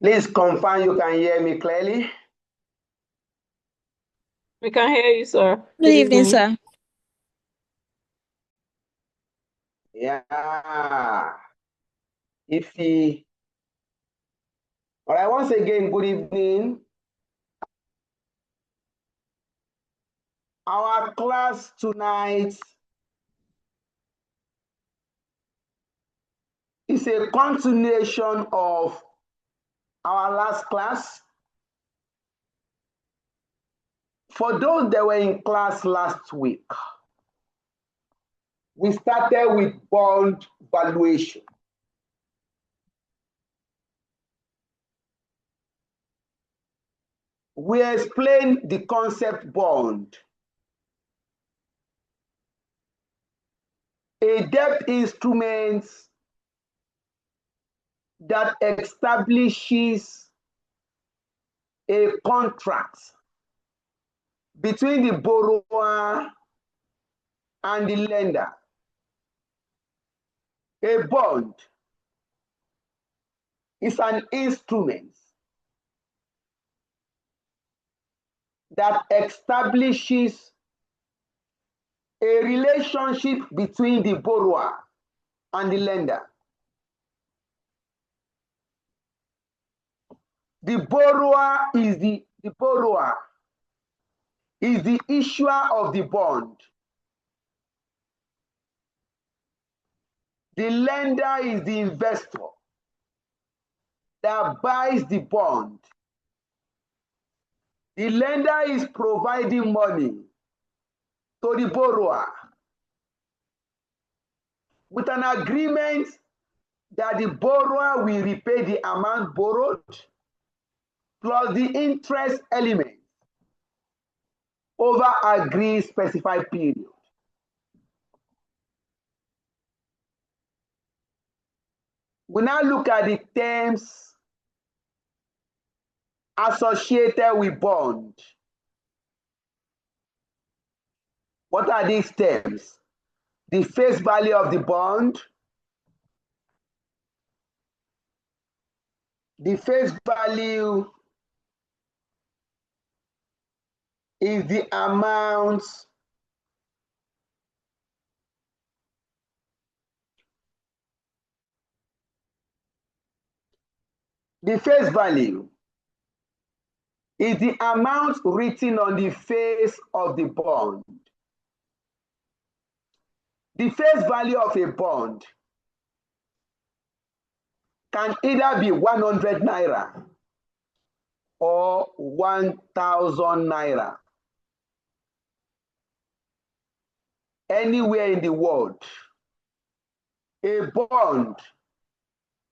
Please confirm you can hear me clearly. We can hear you, sir. Good evening, sir. Yeah. All right, once again, good evening. Our class tonight is a continuation of our last class. For those that were in class last week, we started with bond valuation. We explained the concept bond, a debt instrument that establishes a contract between the borrower and the lender. A bond is an instrument that establishes a relationship between the borrower and the lender. The borrower is the issuer of the bond. The lender is the investor that buys the bond. The lender is providing money to the borrower with an agreement that the borrower will repay the amount borrowed plus the interest element over agreed specified period. We now look at the terms associated with bond. What are these terms? The face value of the bond, the face value is the amount written on the face of the bond. The face value of a bond can either be 100 naira or 1,000 naira. Anywhere in the world, a bond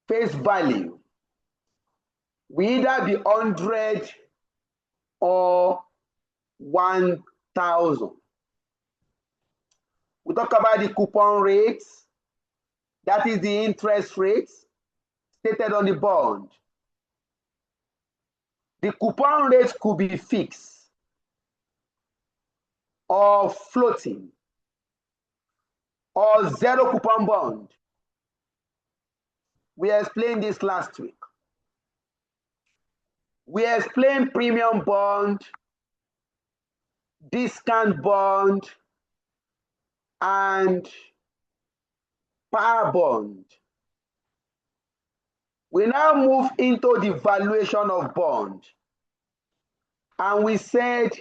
face value will either be 100 or 1,000. We talk about the coupon rates, that is the interest rates stated on the bond. The coupon rate could be fixed or floating or zero coupon bond. We explained this last week. We explained premium bond, discount bond, and par bond. We now move into the valuation of bond. And we said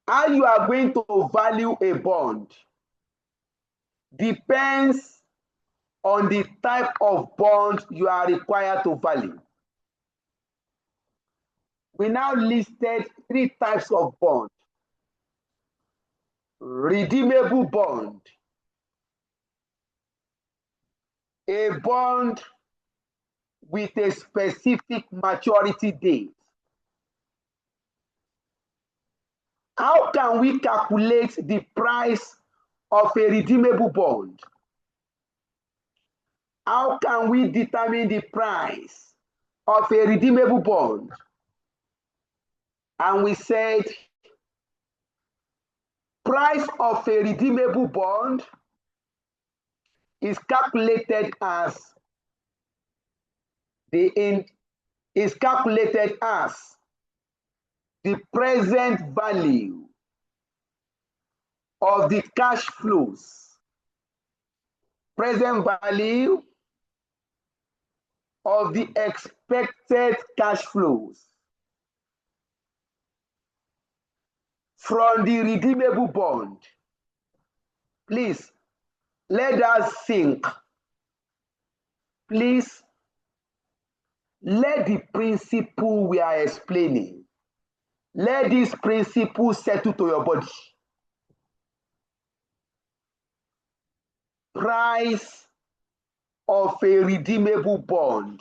how you are going to value a bond depends on the type of bond you are required to value. We now listed 3 types of bond. Redeemable bond, a bond with a specific maturity date. How can we calculate the price of a redeemable bond? How can we determine the price of a redeemable bond? And we said price of a redeemable bond is calculated as is calculated as the present value of the cash flows. Present value of the expected cash flows from the redeemable bond. Please, let us think. Please, let the principle we are explaining, let this principle settle to your body. Price of a redeemable bond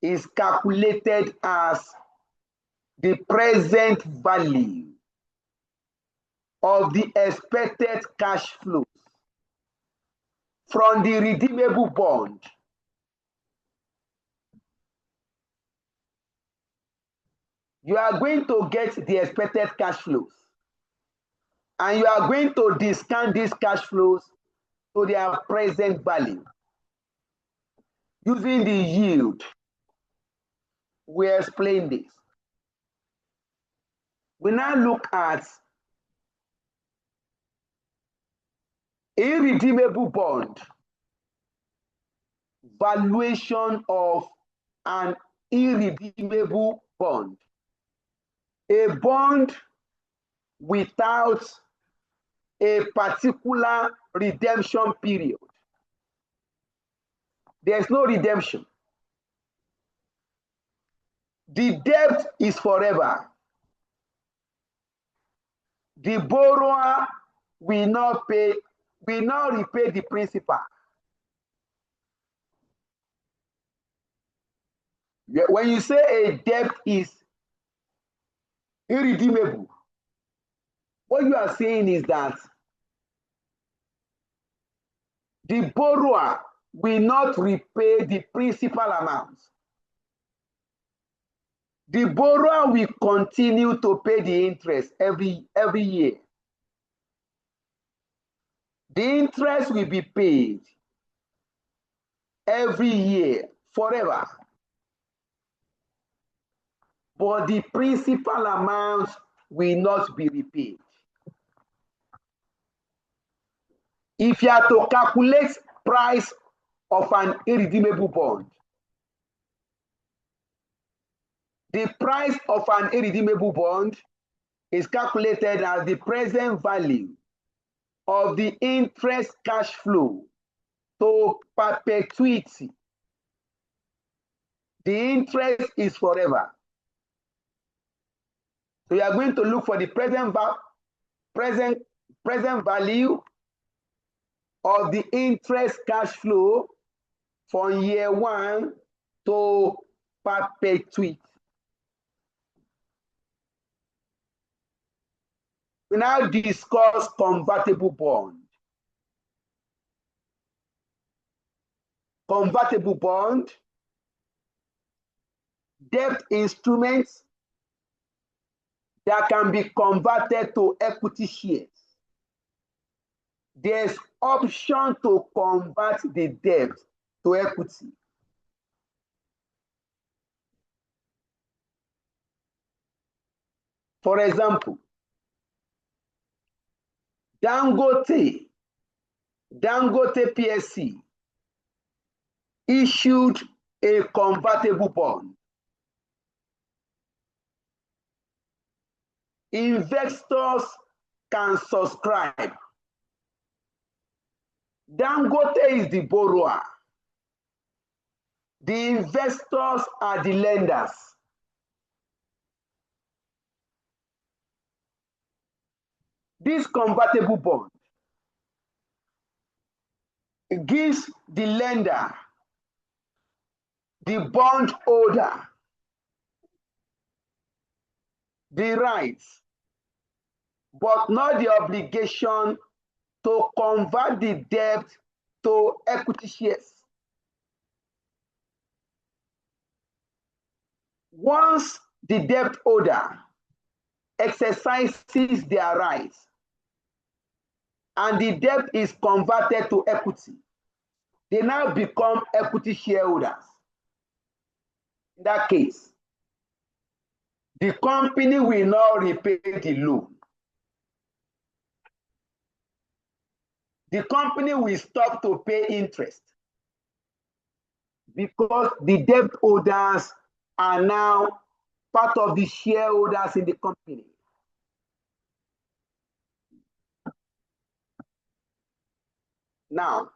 is calculated as the present value of the expected cash flows from the redeemable bond. You are going to get the expected cash flows, and you are going to discount these cash flows to their present value using the yield. We explain this. We now look at irredeemable bond, valuation of an irredeemable bond. A bond without a particular redemption period. There's no redemption. The debt is forever. The borrower will not repay the principal. When you say a debt is irredeemable, what you are saying is that the borrower will not repay the principal amount. The borrower will continue to pay the interest every year. The interest will be paid every year forever. But the principal amount will not be repaid. If you are to calculate price of an irredeemable bond, the price of an irredeemable bond is calculated as the present value of the interest cash flow to perpetuity. The interest is forever. So you are going to look for the present value of the interest cash flow from year 1 to perpetuity. We now discuss convertible bond. Convertible bond, debt instruments that can be converted to equity shares. There's option to convert the debt to equity. For example, Dangote PSC issued a convertible bond. Investors can subscribe. Dangote is the borrower. The investors are the lenders. This convertible bond gives the lender, the bond holder, the rights, but not the obligation to convert the debt to equity shares. Once the debt holder exercises their rights and the debt is converted to equity, they now become equity shareholders. In that case, the company will not repay the loan. The company will stop to pay interest because the debt holders are now part of the shareholders in the company. Now,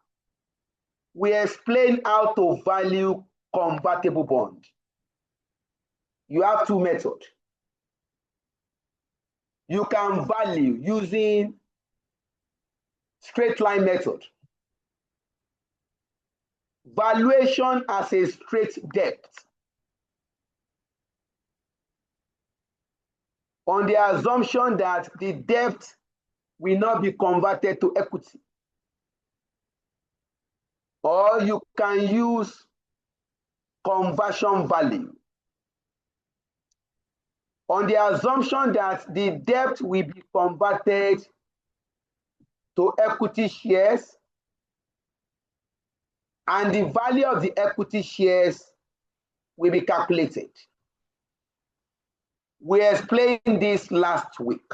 we explain how to value convertible bond. You have two methods. You can value using straight line method. Valuation as a straight debt. On the assumption that the debt will not be converted to equity. Or you can use conversion value. On the assumption that the debt will be converted to equity shares and the value of the equity shares will be calculated. We explained this last week.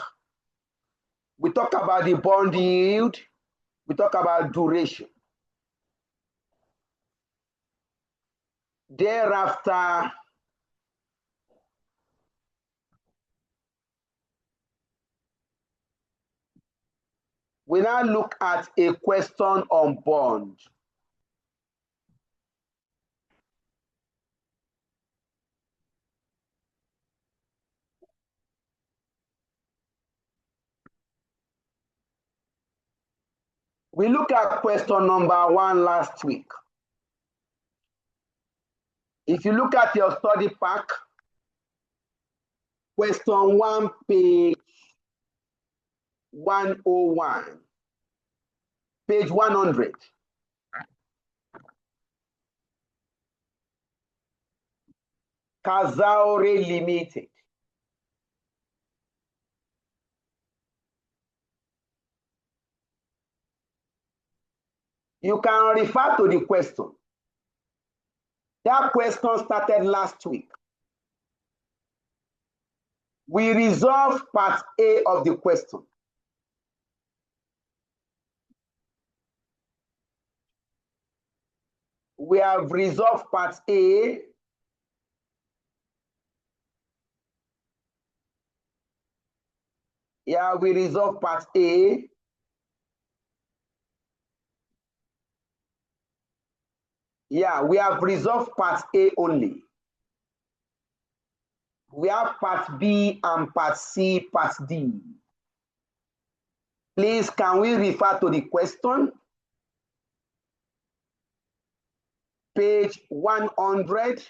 We talked about the bond yield. We talked about duration. Thereafter, we now look at a question on bond. We looked at question number 1 last week. If you look at your study pack, question 1, page 101, page 100. Kazaure Limited. You can refer to the question. That question started last week. We resolved part A of the question. We have resolved part A. Yeah, we resolved part A. Yeah, we have resolved part A only. We have part B and part C, part D. Please, can we refer to the question? Page 100,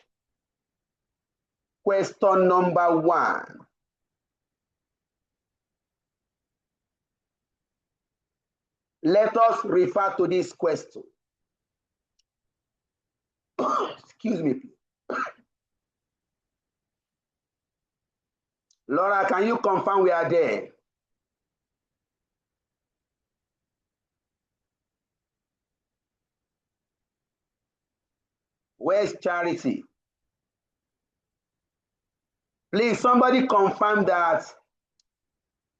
question number 1. Let us refer to this question. Excuse me, please. Laura, can you confirm we are there? Where's Charity? Please, somebody confirm that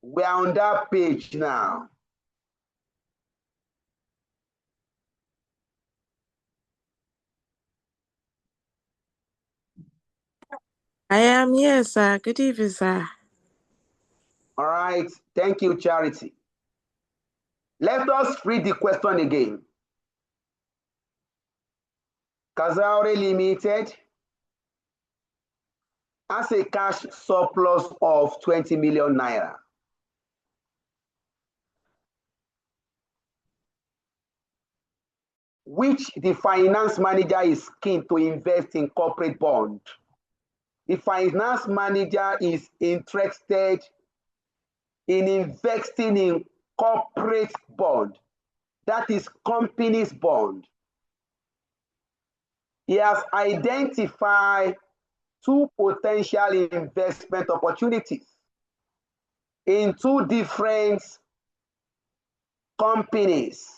we are on that page now. I am here, sir. Good evening, sir. All right. Thank you, Charity. Let us read the question again. Kazaure Limited has a cash surplus of 20 million naira. Which the finance manager is keen to invest in corporate bond. The finance manager is interested in investing in corporate bond, that is company's bond. He has identified 2 potential investment opportunities in 2 different companies,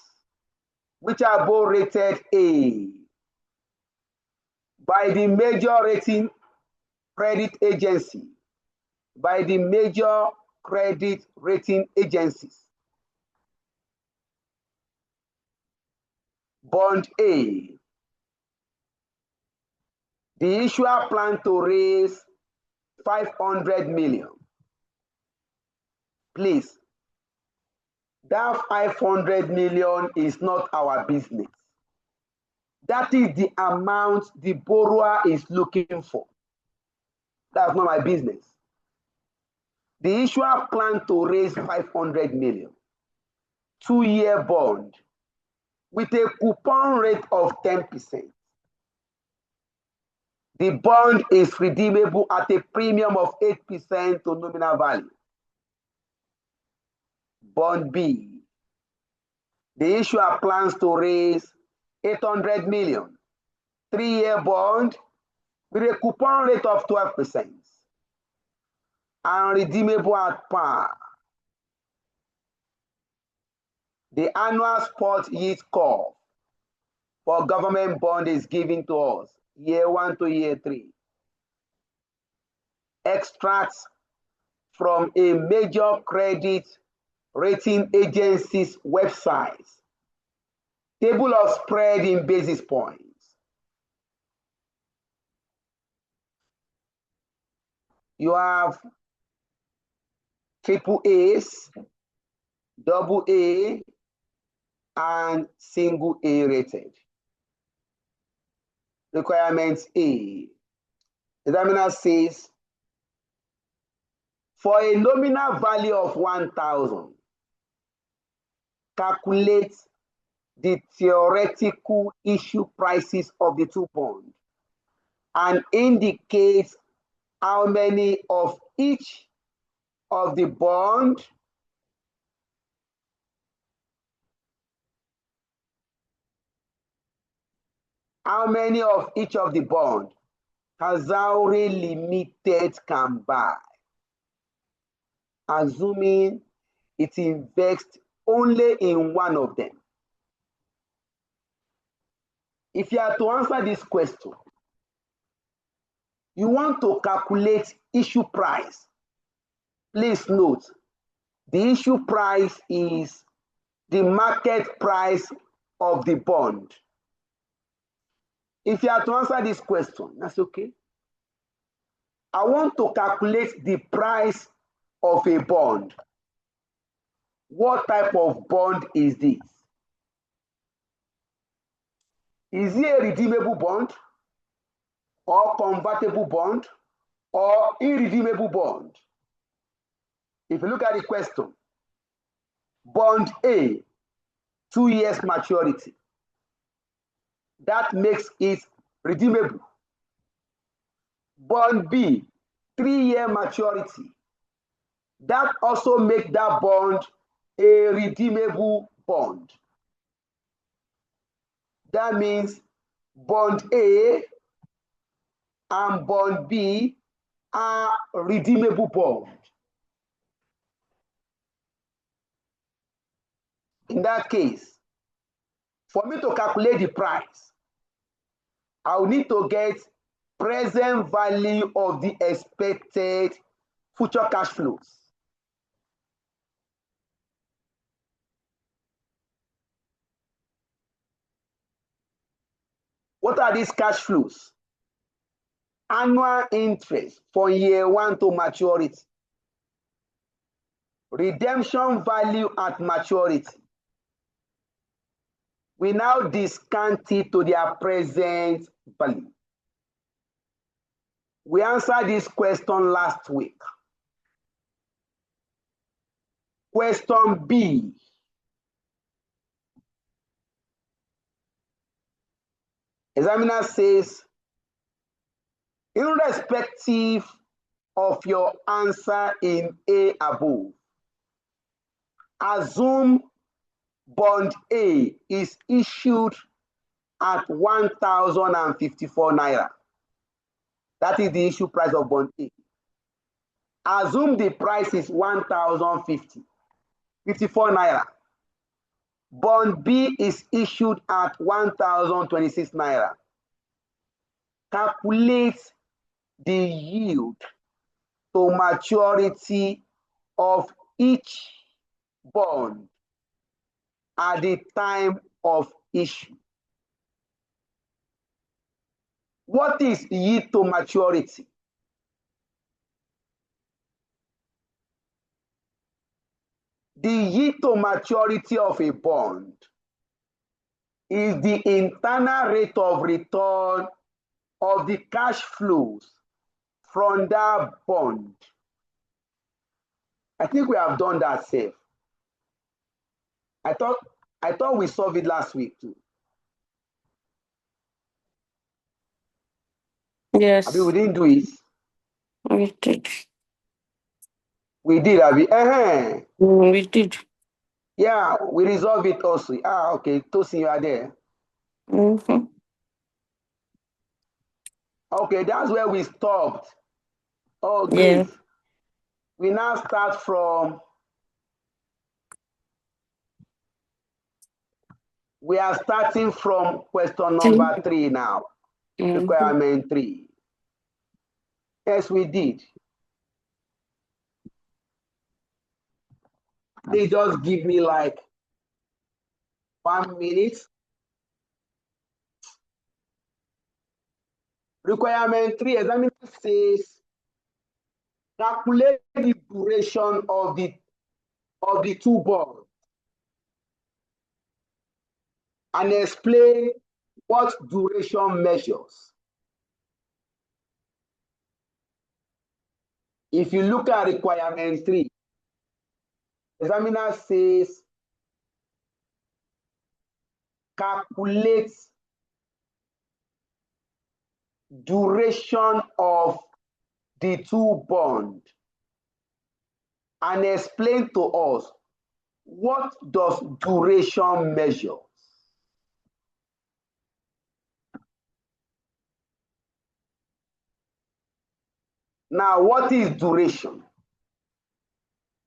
which are both rated A. by the major rating credit agency, by the major credit rating agencies. Bond A, the issuer planned to raise 500 million. Please, that 500 million is not our business. That is the amount the borrower is looking for. That's not my business. The issuer planned to raise 500 million, 2-year bond with a coupon rate of 10%. The bond is redeemable at a premium of 8% to nominal value. Bond B, the issuer plans to raise 800 million, 3-year bond with a coupon rate of 12% and redeemable at par. The annual spot yield curve for government bond is given to us year 1 to year 3. Extracts from a major credit rating agency's website. Table of spread in basis points. You have triple A's, double A, and single A rated. Requirements A. Examiner says, for a nominal value of 1,000, calculate the theoretical issue prices of the two bonds and indicate how many of each of the bond Azauri Limited can buy, assuming it invests only in one of them. If you are to answer this question, you want to calculate issue price. Please note, the issue price is the market price of the bond. If you are to answer this question, that's okay. I want to calculate the price of a bond. What type of bond is this? Is it a redeemable bond, or convertible bond, or irredeemable bond? If you look at the question, bond A, 2 years maturity. That makes it redeemable. Bond B, 3-year maturity. That also makes that bond a redeemable bond. That means bond A and bond B are redeemable bonds. In that case, for me to calculate the price, I will need to get present value of the expected future cash flows. What are these cash flows? Annual interest from year 1 to maturity. Redemption value at maturity. We now discount it to their present value. We answered this question last week. Question B. Examiner says, irrespective of your answer in A above, assume bond A is issued at 1,054 naira. That is the issue price of bond A. Assume the price is 1,054 naira. Bond B is issued at 1,026 naira. calculate the yield to maturity of each bond at the time of issue. What is yield to maturity? The yield to maturity of a bond is the internal rate of return of the cash flows from that bond. I think we have done that safe. I thought we solved it last week too. Yes, Abi, we didn't do it. we did. We did, Abi. We did. Yeah, we resolved it also. Okay. Tosin, you are there. Mm-hmm. Okay, that's where we stopped. Oh, Yeah. great. We now start from. We are starting from question number 3 now. Mm-hmm. Requirement 3. Yes, we did. They just give me like 1 minute. Requirement 3, examiner says calculate the duration of the two bonds and explain what duration measures. If you look at requirement 3, examiner says calculate duration of the two bonds and explain to us what does duration measure. Now, what is duration?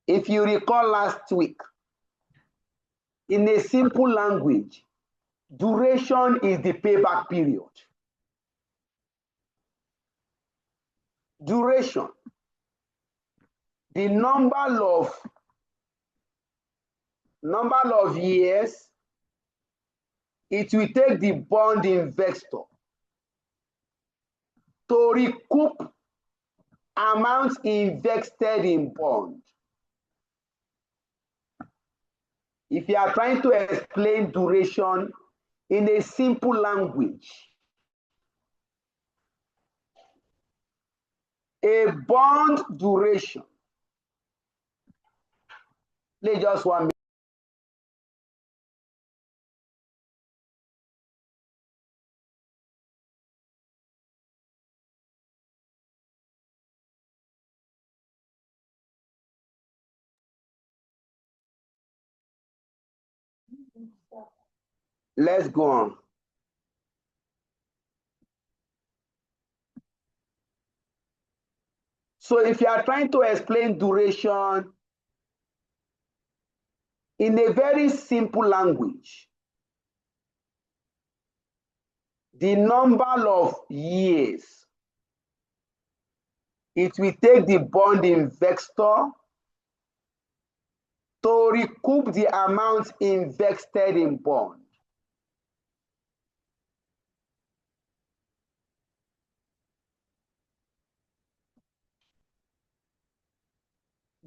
If you recall last week, in a simple language, duration is the payback period. Duration, the number of years it will take the bond investor to recoup amounts invested in bond. If you are trying to explain duration in a simple language, a bond duration, let's just 1 minute. Let's go on. So if you are trying to explain duration in a very simple language, the number of years it will take the bond investor to recoup the amount invested in bond.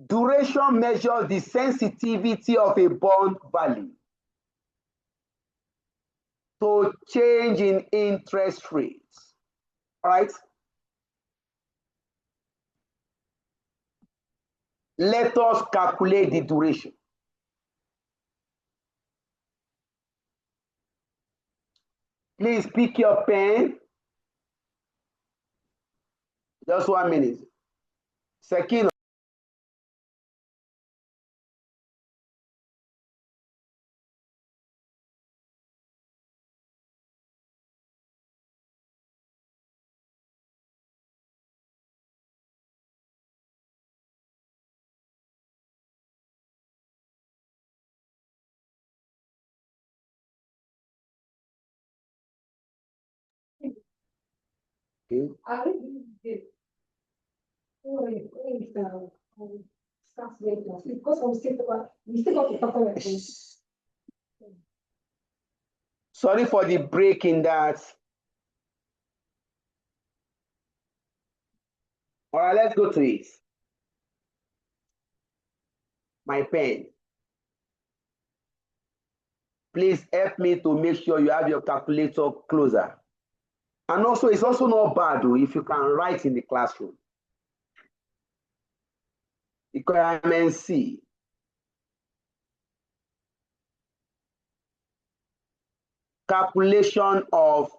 Duration measures the sensitivity of a bond value to change in interest rates. All right. Let us calculate the duration. Please pick your pen. Just 1 minute. Second. Okay. Sorry for the break in that. All right, let's go to it. My pen. Please help me to make sure you have your calculator closer. And also, it's also not bad if you can write in the classroom. Requirement C. Calculation of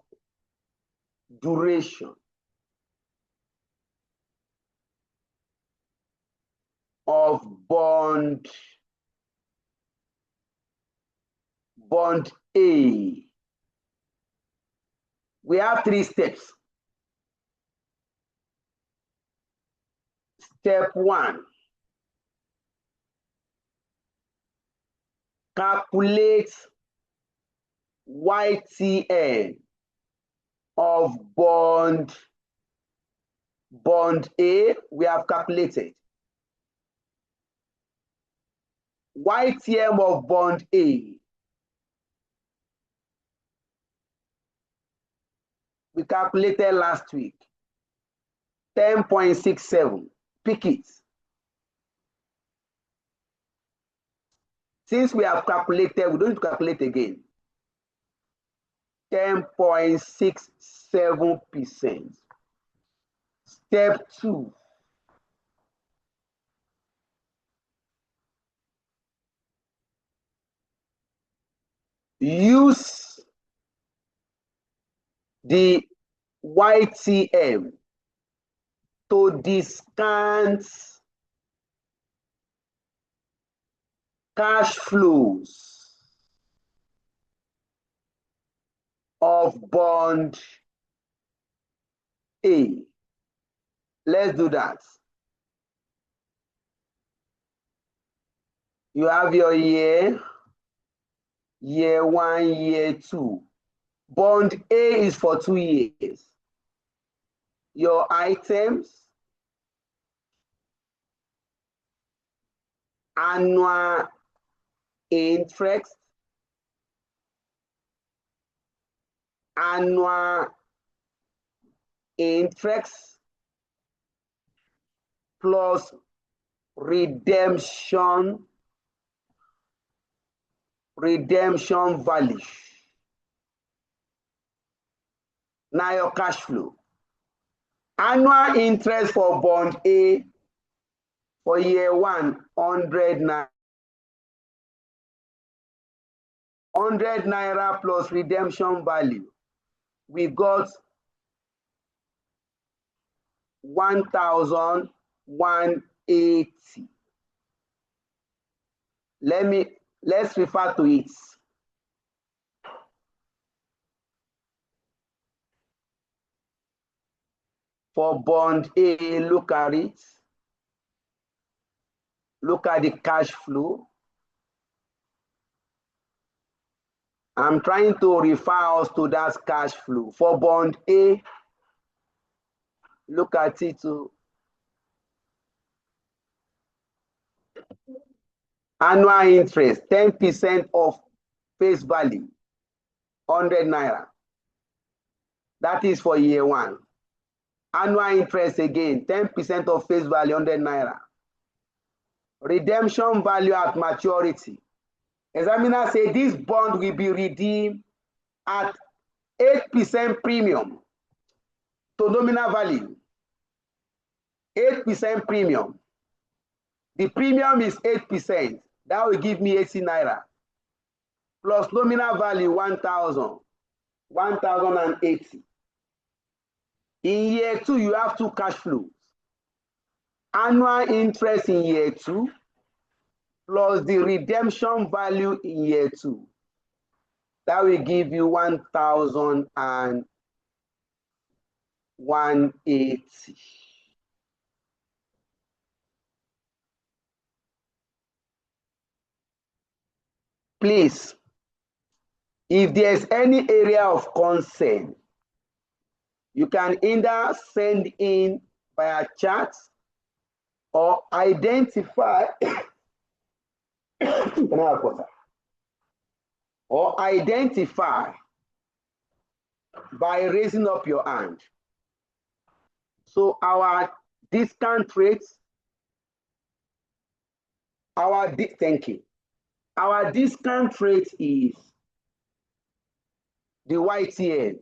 duration of bond A. We have 3 steps. Step 1. Calculate YTN of bond A. We have calculated. YTM of bond A. We calculated last week. 10.67. Pick it. Since we have calculated, we don't need to calculate again. 10.67%. Step 2. Use the YTM to discount cash flows of bond A. Let's do that. You have your year 1, year 2. Bond A is for 2 years. Your items, annual interest, plus redemption value. Now your cash flow. Annual interest for bond A for year 1, 100 naira plus redemption value. We got 1,180. Let's refer to it. For bond A, look at it. Look at the cash flow. I'm trying to refer us to that cash flow. For bond A, look at it too. Annual interest, 10% of face value, 100 naira. That is for year 1. Annual interest again, 10% of face value, 100 naira. Redemption value at maturity. Examiner say this bond will be redeemed at 8% premium to nominal value. 8% premium. The premium is 8%. That will give me 80 naira. Plus nominal value 1,000. 1,080. In year 2, you have 2 cash flows. Annual interest in year 2 plus the redemption value in year 2. That will give you 1,180. Please, if there's any area of concern, You can either send in via chat or identify or identify by raising up your hand. So our discount rates, thank you. Our discount rate is the YTN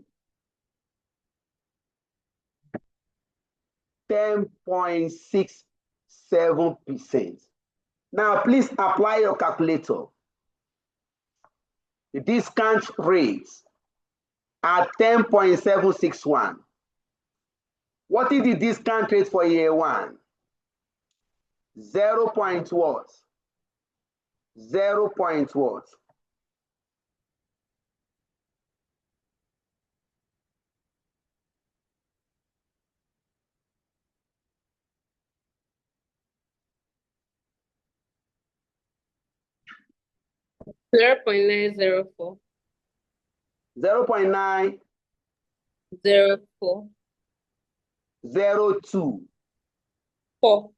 10.67%. Now please apply your calculator. The discount rates are 10.761. What is the discount rate for year one? 0. What? 0. What? 0.904. 0.902. 4.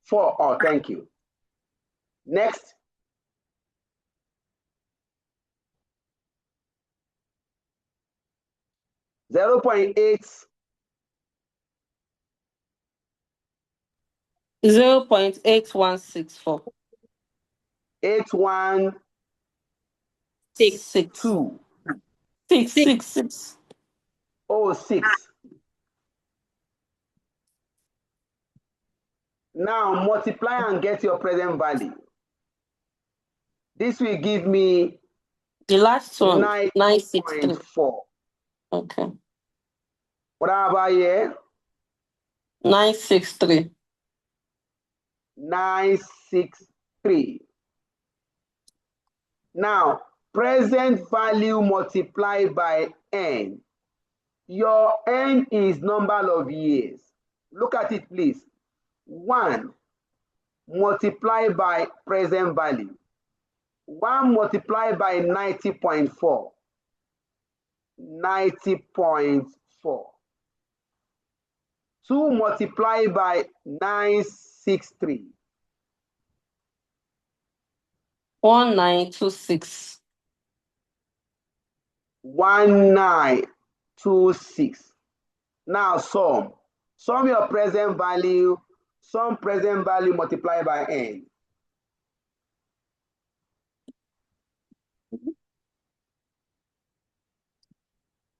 4. Oh, thank you. Next. Zero point 0.8164. 8162. 666. 06. Now multiply and get your present value. This will give me the last one 9.4. Okay. What about here? 963. 963. Now present value multiplied by n. Your n is number of years. Look at it, please. 1 multiplied by present value. 1 multiplied by 90.4. 90.4. 2 multiplied by 963. 1926. 1926. Now sum. Sum your present value. Sum present value multiplied by n.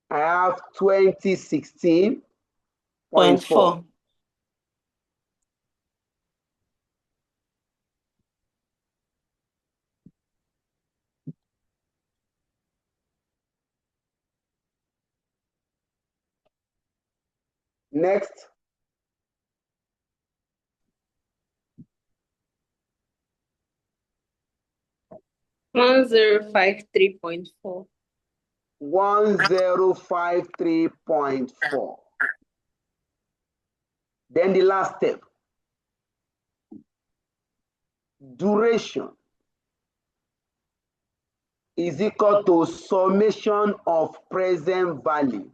I have 2016.4. Next. $1053.4. 1053.4. Then the last step. Duration is equal to summation of present value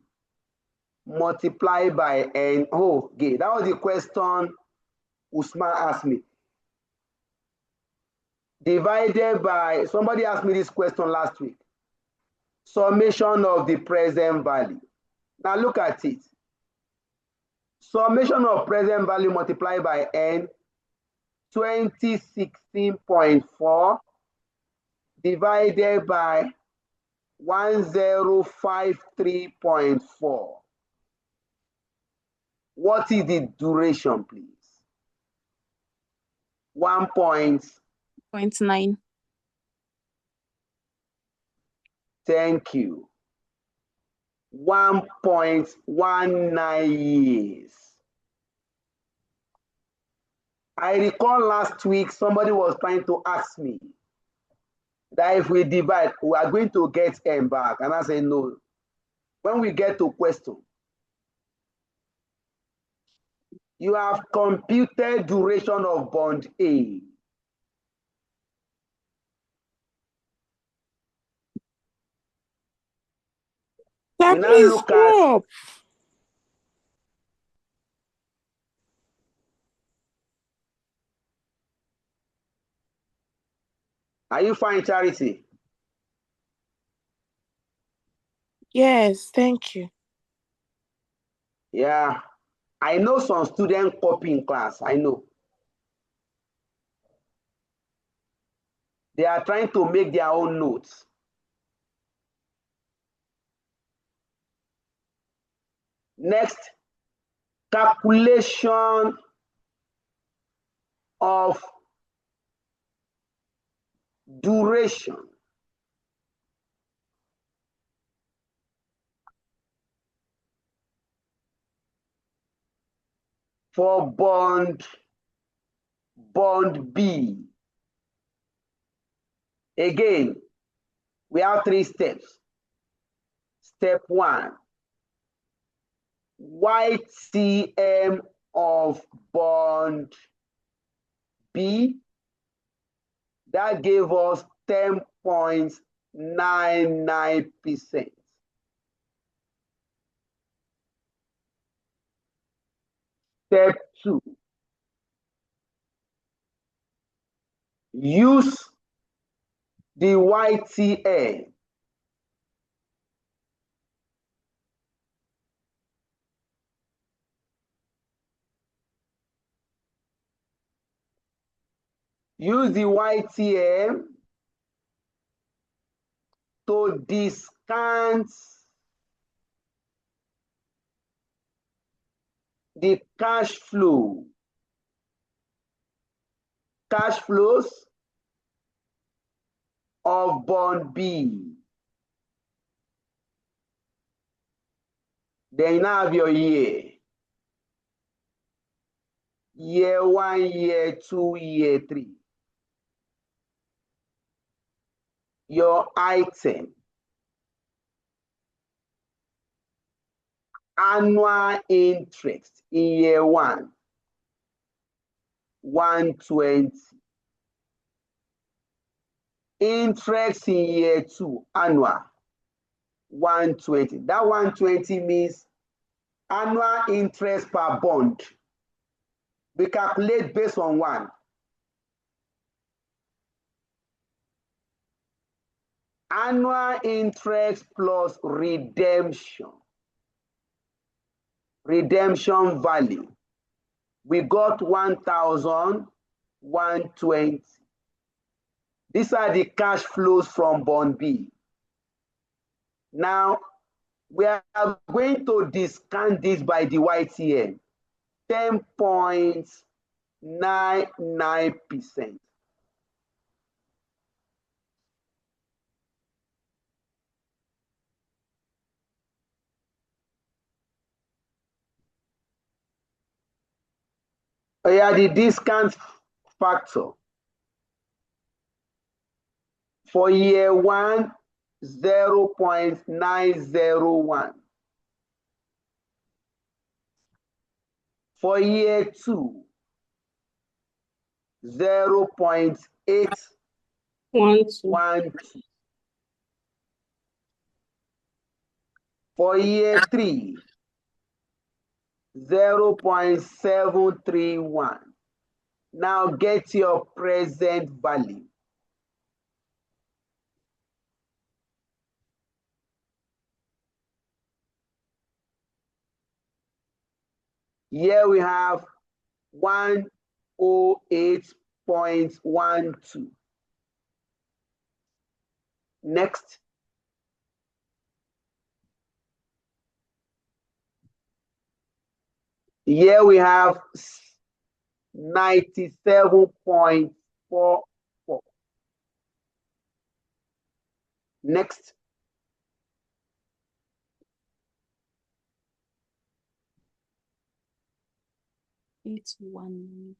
multiplied by n. Oh, okay. That was the question Usman asked me. Divided by, somebody asked me this question last week. Summation of the present value. Now look at it. Summation of present value multiplied by n, 2016.4 divided by 1053.4. What is the duration, please? 1.9. Thank you. 1.19 years. I recall last week somebody was trying to ask me that if we divide, we are going to get n back. And I said no. When we get to question, you have computed duration of bond A. Sir, We now please look at, stop. are you fine, Charity? Yes, thank you. Yeah. I know some students copy in class. I know. They are trying to make their own notes. Next, calculation of duration. For bond B. Again, we have 3 steps. Step 1, YTM of bond B. That gave us 10.99%. Step 2, use the YTL. Use the YTM to discount the cash flows of bond B. Then you now have your year. Year 1, year 2, year 3. Your item. Annual interest in year 1, 120. Interest in year 2, annual, 120. That 120 means annual interest per bond. We calculate based on 1. Annual interest plus redemption. Redemption value. We got 1,120. These are the cash flows from bond B. Now, we are going to discount this by the YTN, 10.99%. Yeah, the discount factor. For year 1, 0.901. For year 2, 0.812. For year 3, 0.731. Now get your present value. Here we have 108.12. Next. Here we have 97.44. Next. It's 1.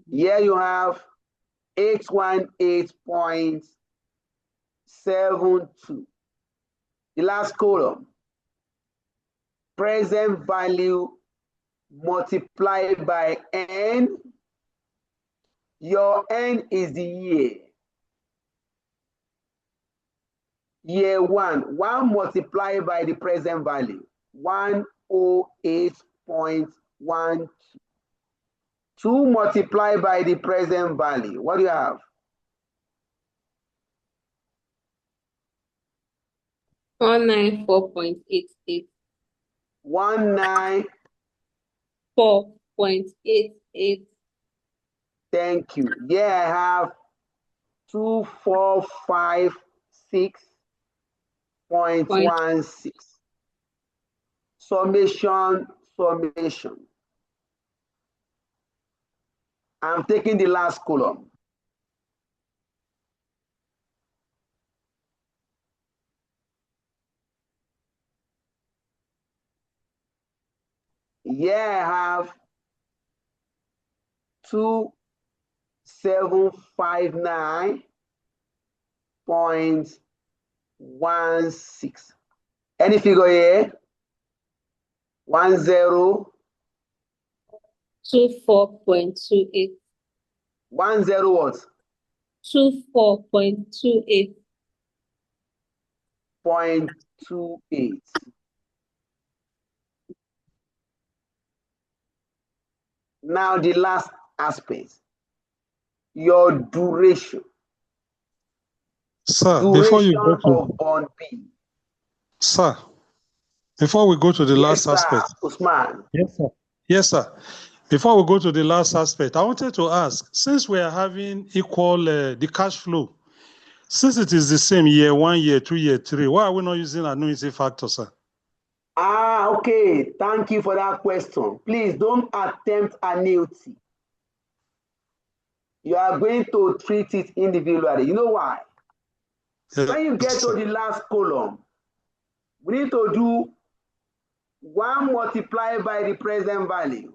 Here you have 818.72. The last column, present value multiplied by N. Your N is the year. Year 1 multiplied by the present value, 108.12. 2 multiplied by the present value. What do you have? 194.88. 194.88. Thank you. Yeah, I have 2456.16. Summation. I'm taking the last column. Yeah, I have 2759.16. Any figure here? 10. 24.28. 10 what? 24.28. 0.28. Now the last aspect, your duration. Sir, before you go Duration to of bond B. Sir, before we go to the last aspect. Usman. Yes, sir. Yes, sir. Before we go to the last aspect, I wanted to ask, since we are having equal the cash flow, since it is the same year 1, year 2, year 3, why are we not using annuity factor, sir? Okay. Thank you for that question. Please don't attempt annuity. You are going to treat it individually. You know why? Yes, When you get to the last column, we need to do 1 multiplied by the present value,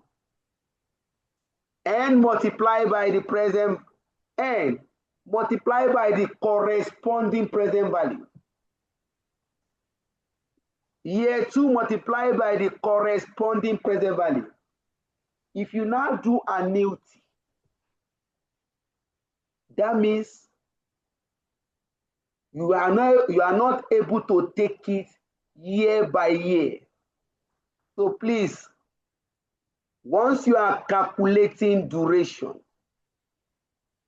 n multiplied by the present, n multiplied by the corresponding present value. Year 2 multiplied by the corresponding present value. If you now do annuity, that means you are not able to take it year by year. So please, once you are calculating duration,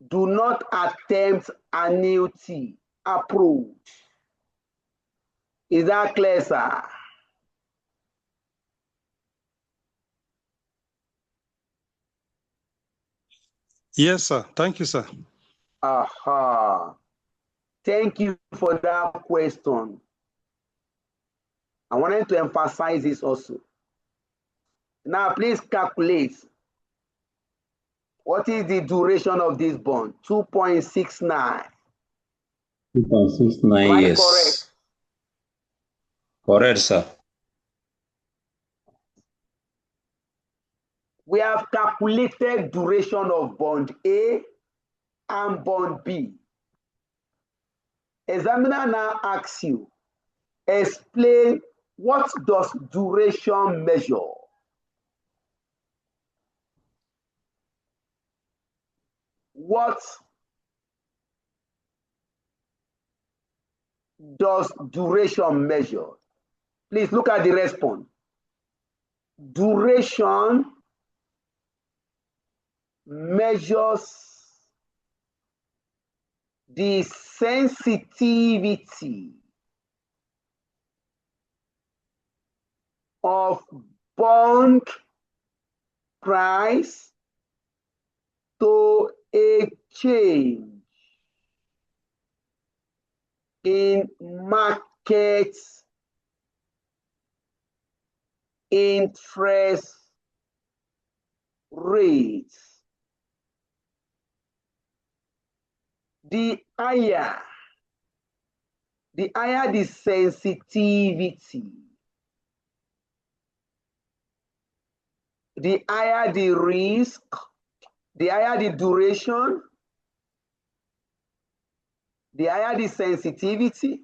do not attempt annuity approach. Is that clear, sir? Yes, sir. Thank you, sir. Aha. Thank you for that question. I wanted to emphasize this also. Now, please calculate. What is the duration of this bond? 2.69. 2.69 years. Correct? Correct, sir. We have calculated duration of bond A and bond B. Examiner now asks you, explain what does duration measure? What does duration measure? Please look at the response. Duration measures the sensitivity of bond price to a change in market interest rates. The higher the sensitivity, the higher the risk, the higher the duration, the higher the sensitivity,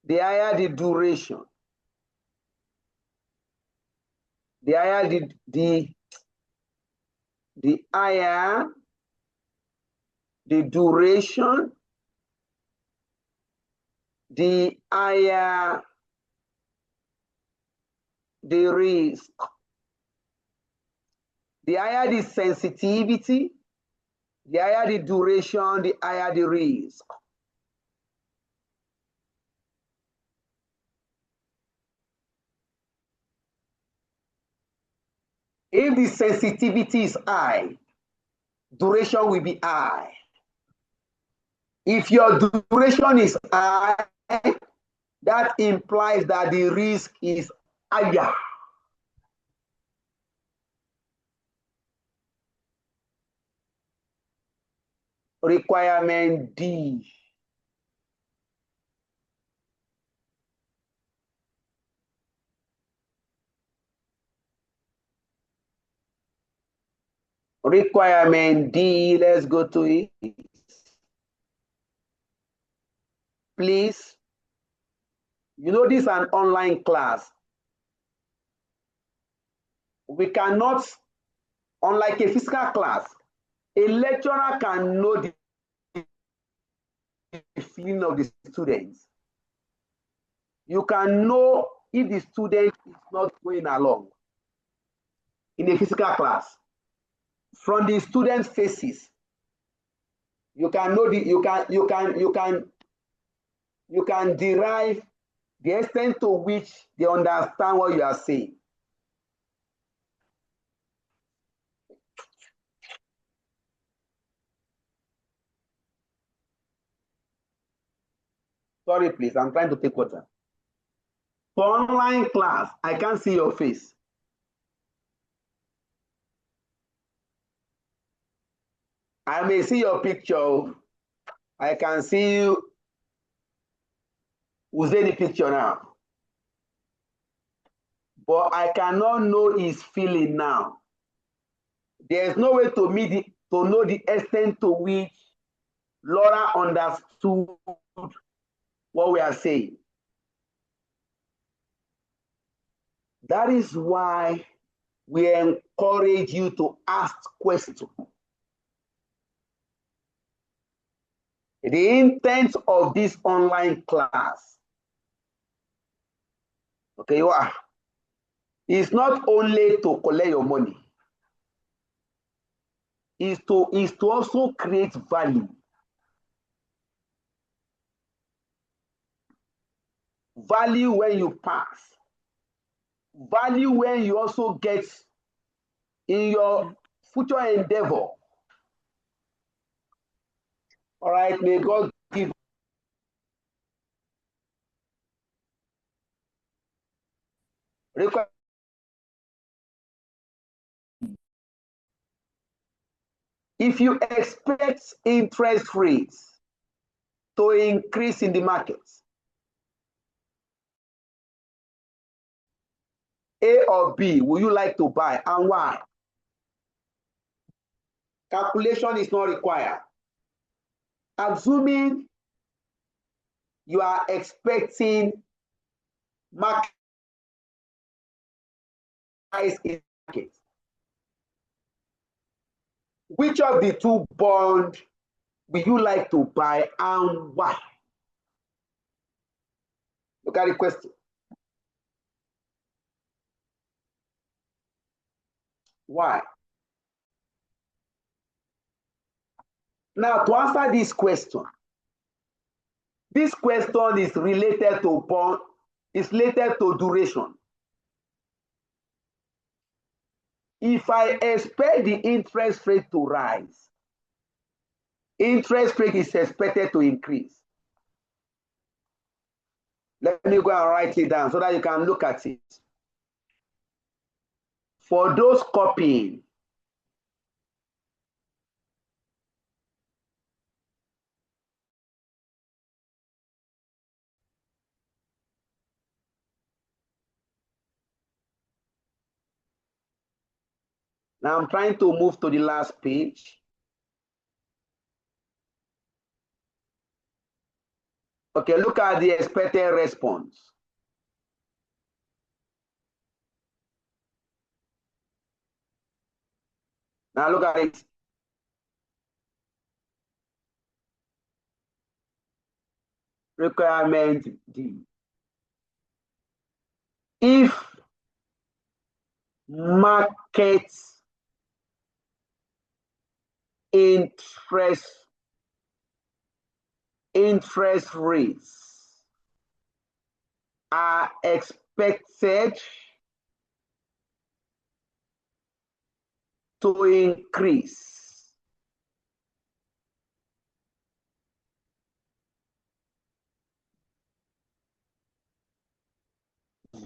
the higher the duration, the higher the higher the duration, the higher the risk. The higher the sensitivity, the higher the duration, the higher the risk. If the sensitivity is high, duration will be high. If your duration is high, that implies that the risk is higher. Requirement D. Requirement D, let's go to it. Please, you know this is an online class. We cannot, unlike a physical class, a lecturer can know the feeling of the students. You can know if the student is not going along in a physical class. From the students' faces, you can know you can derive the extent to which they understand what you are saying. Sorry, please, I'm trying to take water. For online class, I can't see your face. I may see your picture. I can see you. Who's in the picture now? But I cannot know his feeling now. There's no way to know the extent to which Laura understood what we are saying. That is why we encourage you to ask questions. The intent of this online class, okay, is not only to collect your money, is to also create value. Value when you pass. Value when you also get in your future endeavor. All right, may God give. If you expect interest rates to increase in the markets, A or B, will you like to buy and why? Calculation is not required. Assuming you are expecting market price in market, which of the two bonds will you like to buy and why? Look at the question. Why? Now, to answer this question is related to bond, is related to duration. If I expect the interest rate to rise, interest rate is expected to increase. Let me go and write it down so that you can look at it. For those copying, now I'm trying to move to the last page. Okay, look at the expected response. Now look at it. Requirement D. If market interest rates are expected to increase,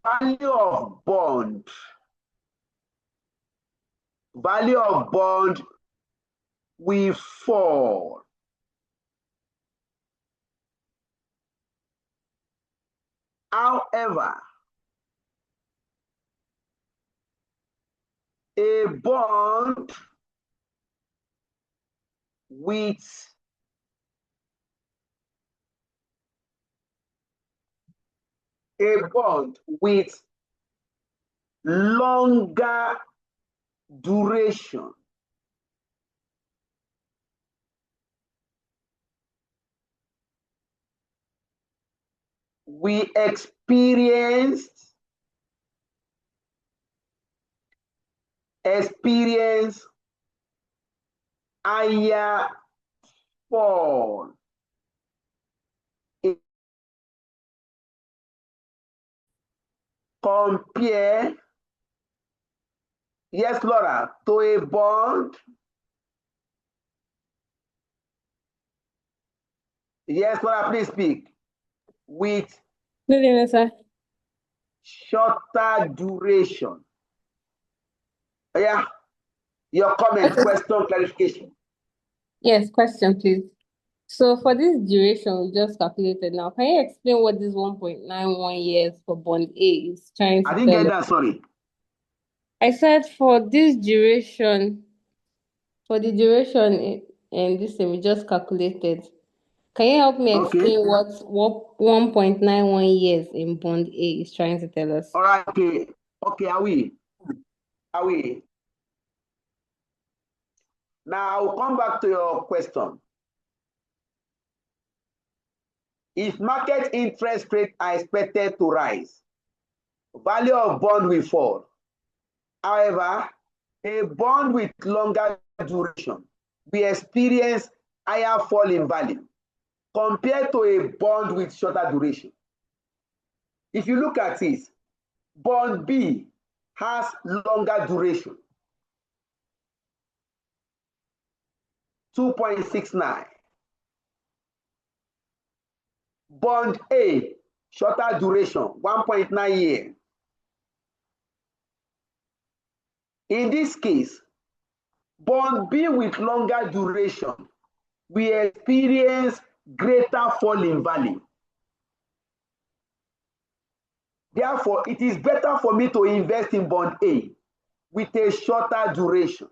value of bond will fall. However, a bond with longer duration we experienced higher fall. Compare, yes, Laura, to a bond. Yes, Laura, please speak. With Good evening, sir. shorter duration. Yeah, your comment, question, clarification. Yes, question, please. So for this duration we just calculated now, can you explain what this 1.91 years for bond A is trying I to didn't tell get us? that, sorry. I said for this duration, for the duration and this thing we just calculated, can you help me Okay. explain what 1.91 years in bond A is trying to tell us? All right, okay, are we? Now I'll come back to your question. If market interest rates are expected to rise, value of bond will fall. However, a bond with longer duration will experience higher fall in value compared to a bond with shorter duration. If you look at it, bond B has longer duration, 2.69. Bond A, shorter duration, 1.9 years. In this case, bond B with longer duration will experience greater fall in value. Therefore, it is better for me to invest in bond A with a shorter duration.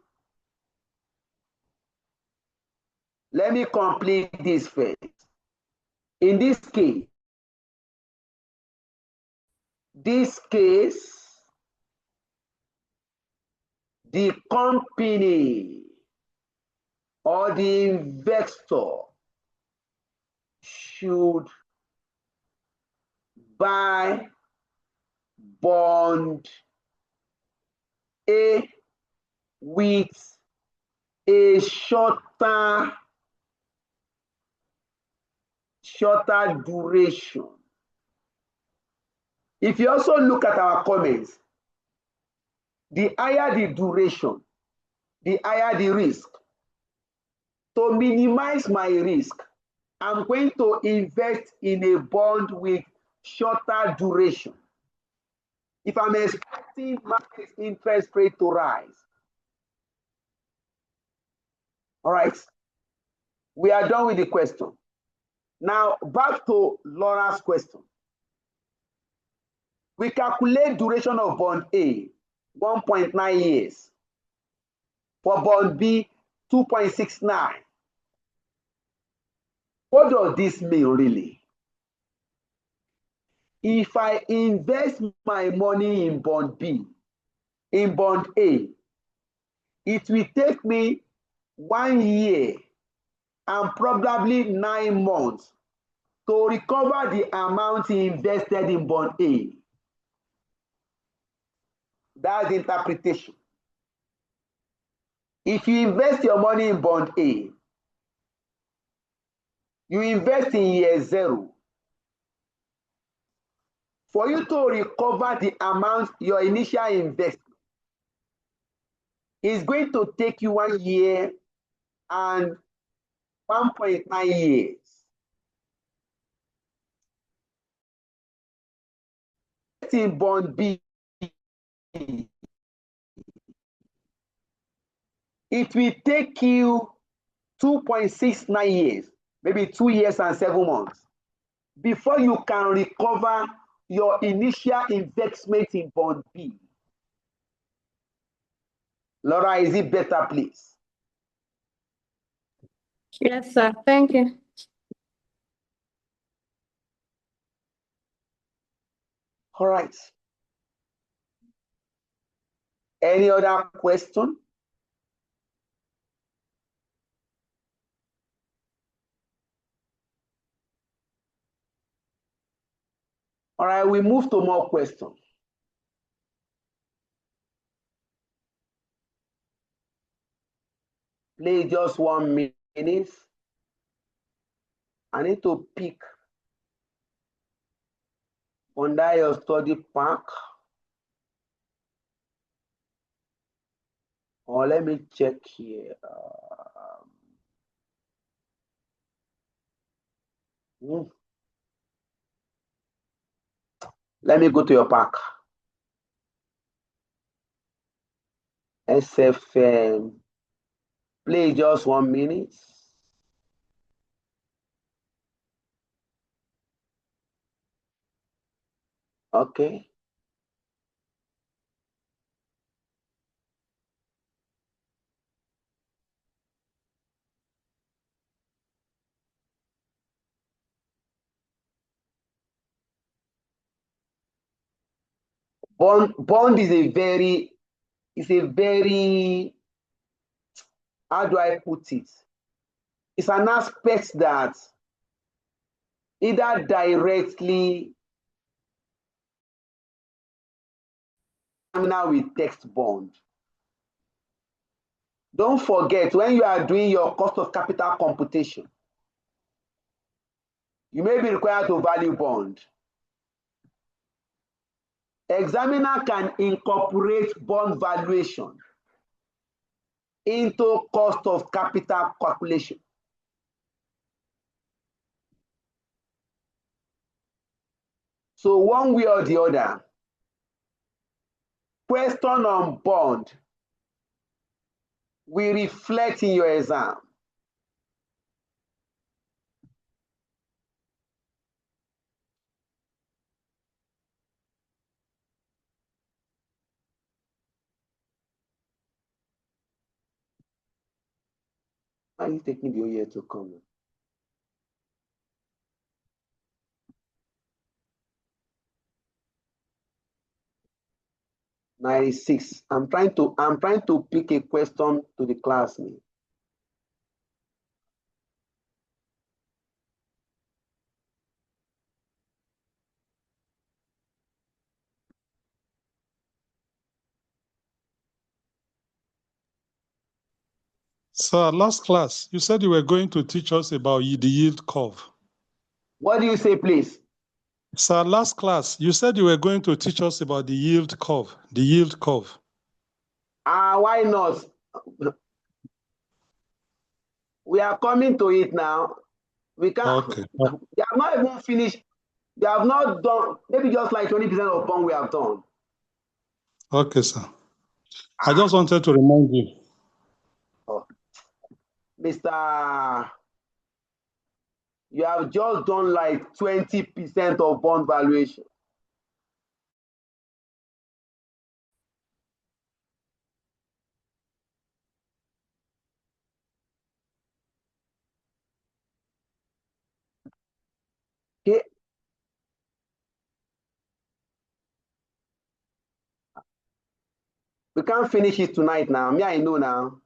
Let me complete this first. In this case, the company or the investor should buy bond A with a shorter duration. If you also look at our comments, the higher the duration, the higher the risk. To minimize my risk, I'm going to invest in a bond with shorter duration. If I'm expecting market interest rate to rise. All right, we are done with the question. Now back to Laura's question. We calculate duration of bond A, 1.9 years. For bond B, 2.69. What does this mean really? If I invest my money in bond B, in bond A, it will take me 1 year and probably 9 months to recover the amount he invested in bond A. That's the interpretation. If you invest your money in bond A, you invest in year 0. For you to recover the amount, your initial investment, is going to take you 1 year and 1.9 years. In bond B, it will take you 2.69 years, maybe 2 years and 7 months, before you can recover your initial investment in bond B. Laura, is it better, please? Yes, sir. Thank you. All right. Any other question? All right, we move to more questions. Please, just 1 minute. I need to pick under your study pack. Or let me check here. Let me go to your pack. SFM. Please, just 1 minute. Okay. Bond is a very, how do I put it? It's an aspect that either directly now with text bond. Don't forget, when you are doing your cost of capital computation, you may be required to value bond. Examiner can incorporate bond valuation into cost of capital calculation. So one way or the other, question on bond will reflect in your exam. Are you taking the year to come? 96. I'm trying to pick a question to the classmate. Sir, last class, you said you were going to teach us about the yield curve. What do you say, please? Sir, last class, you said you were going to teach us about the yield curve. The yield curve. Why not? We are coming to it now. We can't. Okay. We have not even finished. We have not done. Maybe just like 20% of bond we have done. Okay, sir. I just wanted to remind you. Oh. Mr. You have just done like 20% of bond valuation. Okay. We can't finish it tonight now. Me, I know now.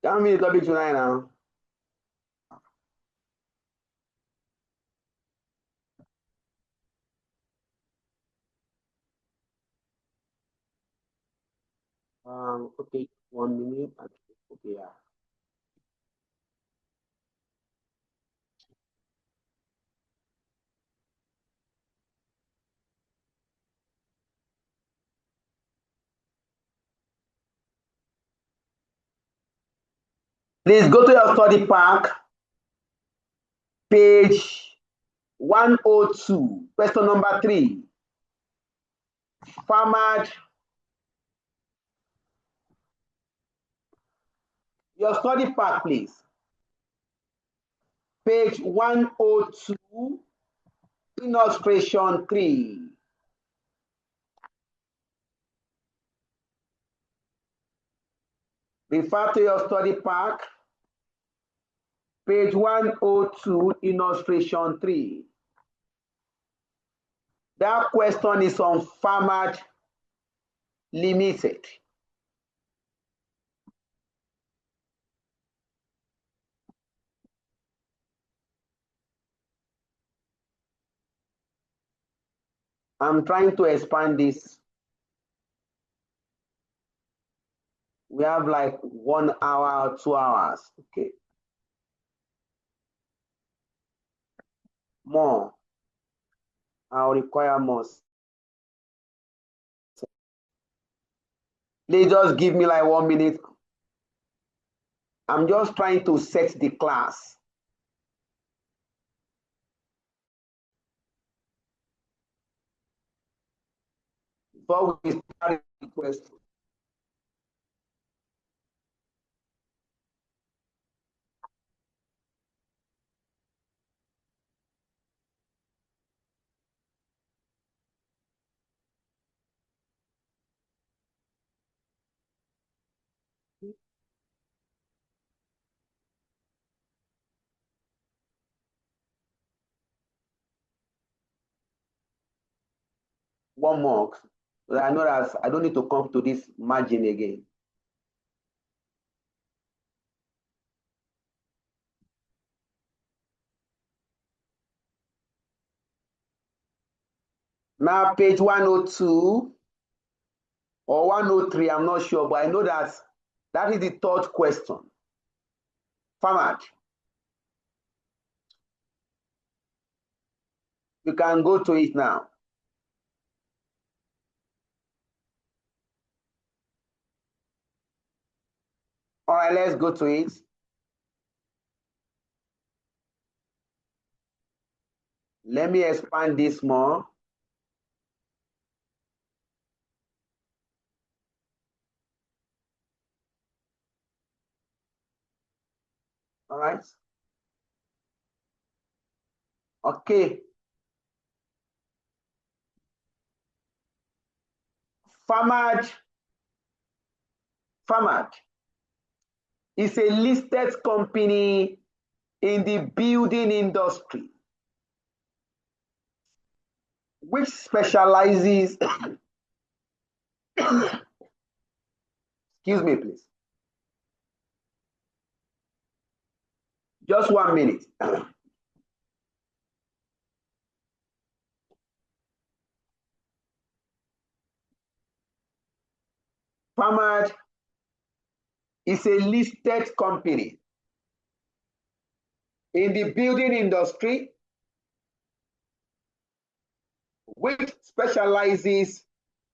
Can't finish the topic tonight now. Okay, 1 minute. Okay, yeah. Please go to your study pack, page 102, question number 3. Farmer, your study pack, please. Page 102, illustration 3. Refer to your study pack, page 102, illustration 3. That question is on Farmer Limited. I'm trying to expand this. We have like 1 hour, 2 hours. Okay. More. I'll require more. Please just give me like 1 minute. I'm just trying to set the class. Before we start the question. One more. So I know that I don't need to come to this margin again. Now page 102 or 103, I'm not sure, but I know that that is the third question. Farmer, you can go to it now. All right, let's go to it. Let me expand this more. All right. Okay. Farmer is a listed company in the building industry which specializes excuse me, please. Just 1 minute. Farmer is a listed company in the building industry which specializes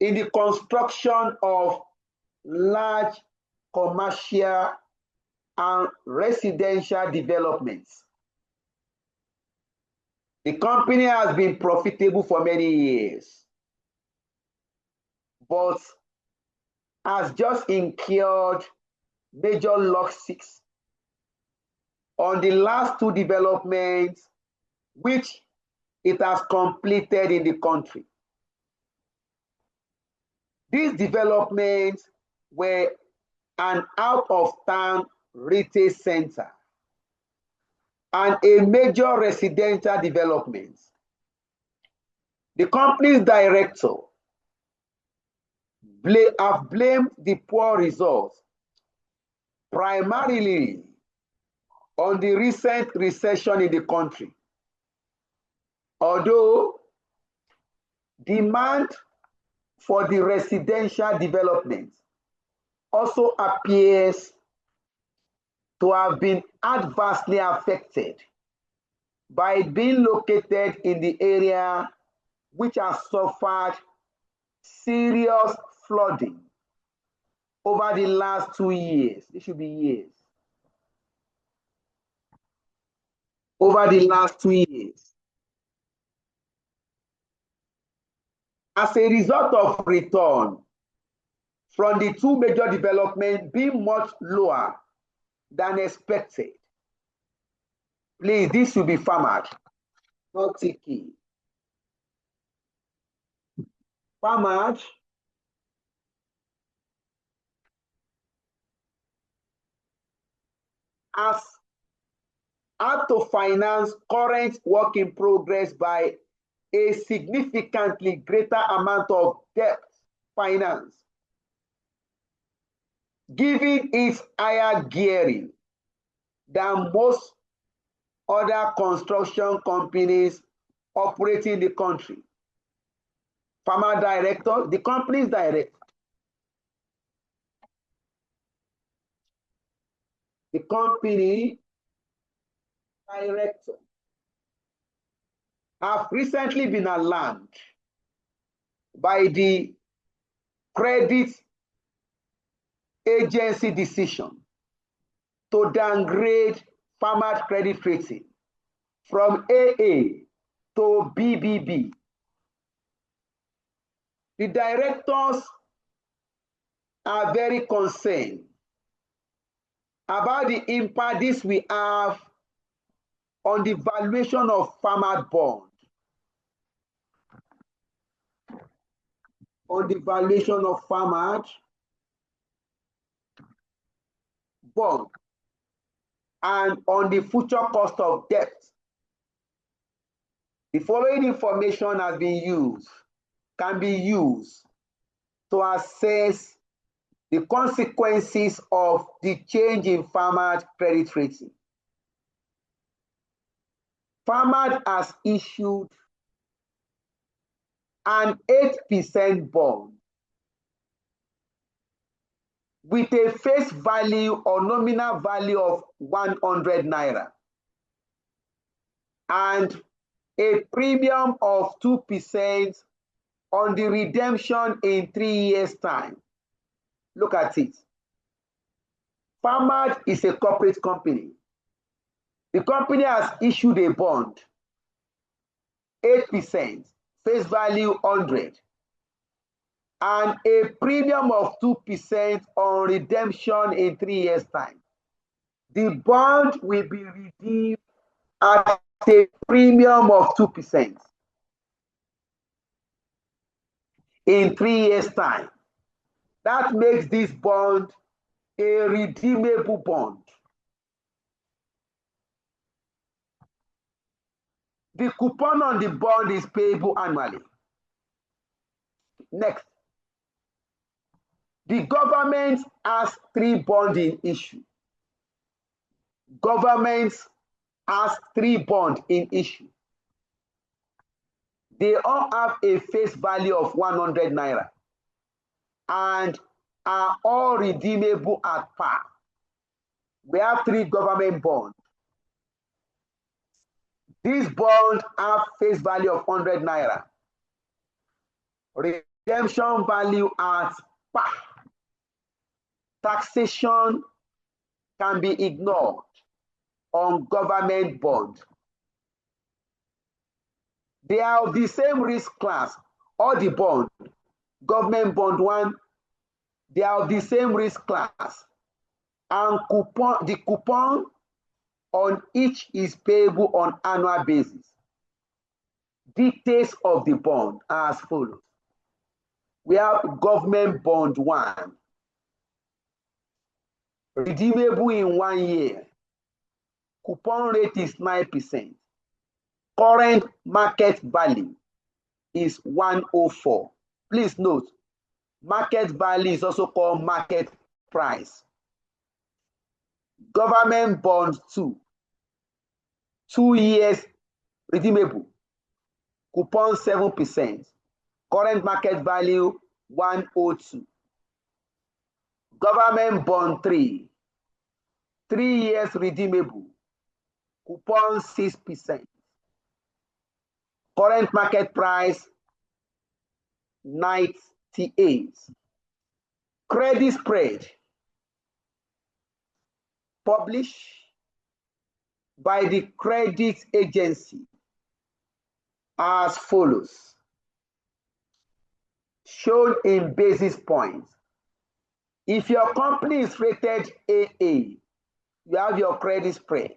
in the construction of large commercial and residential developments. The company has been profitable for many years, but has just incurred major losses on the last 2 developments which it has completed in the country. These developments were an out-of-town retail center and a major residential development. The company's director have blamed the poor results primarily on the recent recession in the country. Although demand for the residential development also appears to have been adversely affected by being located in the area which has suffered serious flooding over the last 2 years. It should be years. Over the last 2 years. As a result of return from the two major developments being much lower than expected. Please, this should be farmered, not tiki. Farmered has had to finance current work in progress by a significantly greater amount of debt finance, giving its higher gearing than most other construction companies operating in the country. Farmer director, the company's director. The company director have recently been alarmed by the credit agency decision to downgrade farmer credit rating from AA to BBB. The directors are very concerned about the impact this will have on the valuation of farmer bond. On the valuation of farmer bond and on the future cost of debt. The following information can be used to assess the consequences of the change in farmer credit rating. Farmer has issued an 8% bond with a face value or nominal value of 100 naira and a premium of 2% on the redemption in 3 years' time. Look at it. Farmer is a corporate company. The company has issued a bond, 8%, face value 100, and a premium of 2% on redemption in 3 years' time. The bond will be redeemed at a premium of 2% in 3 years' time. That makes this bond a redeemable bond. The coupon on the bond is payable annually. Next. The government has 3 bonds in issue. Government has 3 bonds in issue. They all have a face value of 100 naira and are all redeemable at par. We have 3 government bonds. These bonds have face value of 100 naira. Redemption value at par. Taxation can be ignored on government bond. They are of the same risk class, all the bond, government bond 1, they are of the same risk class. And the coupon on each is payable on annual basis. Details of the bond are as follows. We have government bond 1, redeemable in 1 year. Coupon rate is 9%. Current market value is 104. Please note, market value is also called market price. Government bond 2, 2 years redeemable. Coupon 7%. Current market value 102. Government bond 3, 3 years redeemable, coupon 6%. Current market price 98. Credit spread published by the credit agency as follows, shown in basis points. If your company is rated AA, you have your credit spread.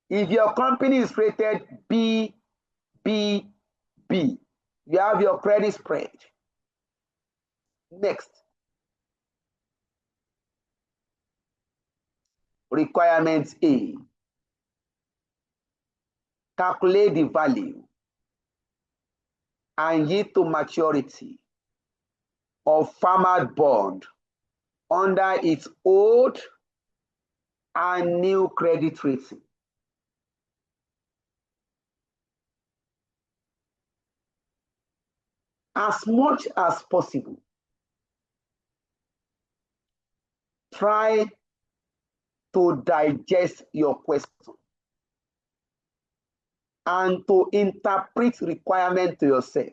If your company is rated B, you have your credit spread. Next. Requirement A. Calculate the value and yield to maturity of farmer bond under its old and new credit rating. As much as possible, try to digest your question and to interpret requirement to yourself.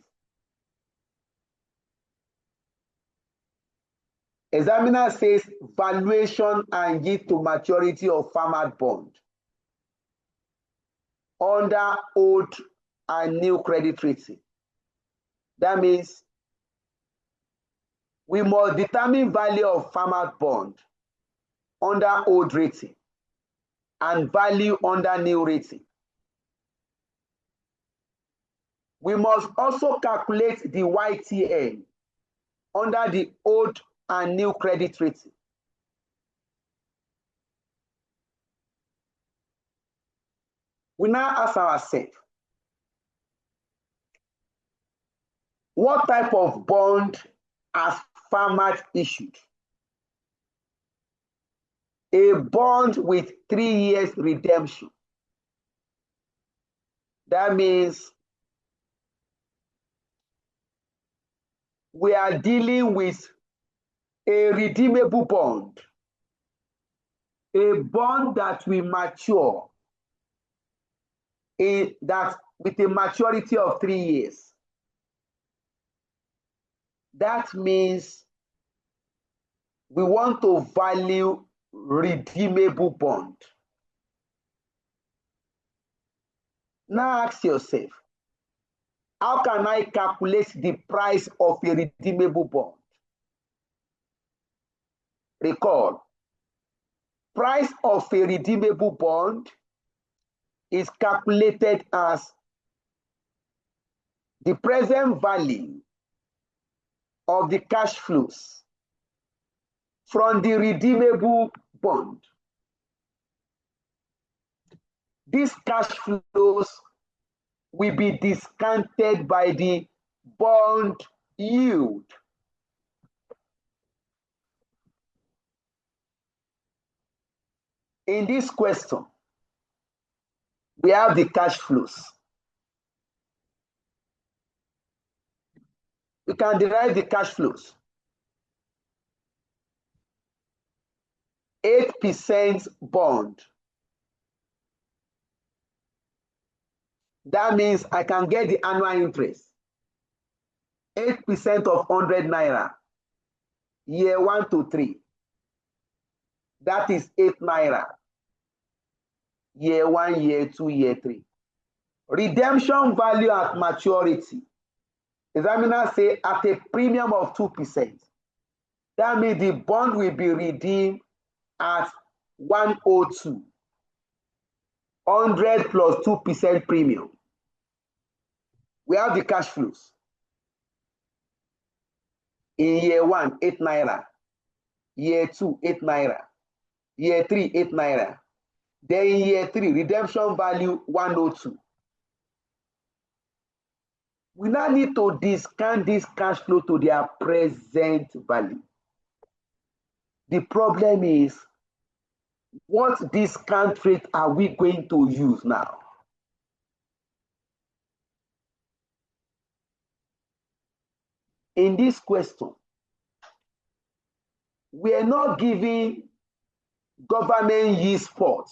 Examiner says valuation and yield to maturity of farmer bond under old and new credit rating. That means we must determine value of farmer bond under old rating and value under new rating. We must also calculate the YTN under the old and new credit rating. We now ask ourselves, what type of bond has farmers issued? A bond with 3 years redemption. That means we are dealing with a redeemable bond, a bond that will mature with a maturity of 3 years. That means we want to value redeemable bond. Now ask yourself, how can I calculate the price of a redeemable bond? Recall, price of a redeemable bond is calculated as the present value of the cash flows from the redeemable bond. These cash flows will be discounted by the bond yield. In this question, we have the cash flows. We can derive the cash flows. 8% bond. That means I can get the annual interest. 8% of 100 naira, year 1 to 3. That is 8 naira, year 1, year 2, year 3. Redemption value at maturity. Examiners say at a premium of 2%. That means the bond will be redeemed at 102. 100 plus 2% premium. We have the cash flows. In year 1, 8 naira. Year 2, 8 naira. Year 3, 8 naira. Then in year 3, redemption value 102. We now need to discount this cash flow to their present value. The problem is, what discount rate are we going to use now? In this question, We are not giving government yield spot,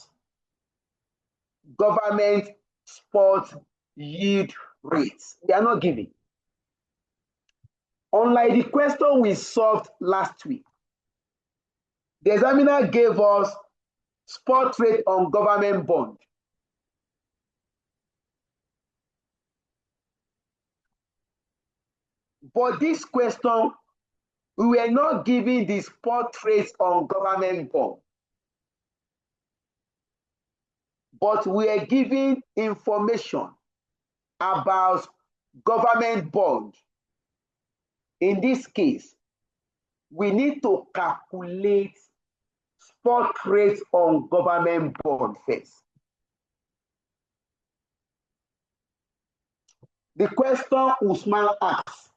government spot yield rates. We are not giving. Unlike the question we solved last week, the examiner gave us spot rate on government bond. But this question, we were not giving the spot rates on government bond, but we are giving information about government bond. In this case, we need to calculate spot rates on government bond first. The question Usman asks,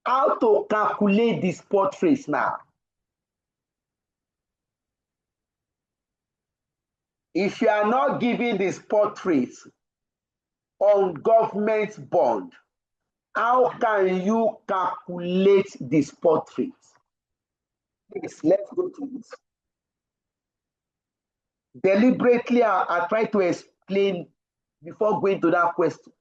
how to calculate the spot rates now? If you are not giving the spot rates on government bond, how can you calculate the spot rates? Please, let's go to this. Deliberately, I try to explain before going to that question.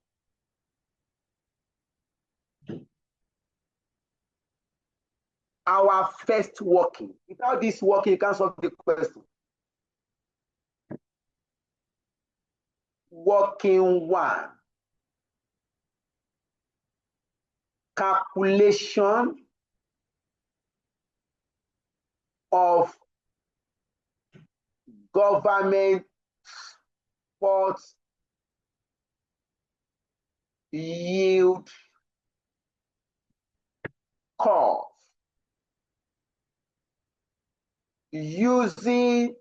Our first working. Without this working, you can't solve the question. Working one. Calculation of government spot yield curve using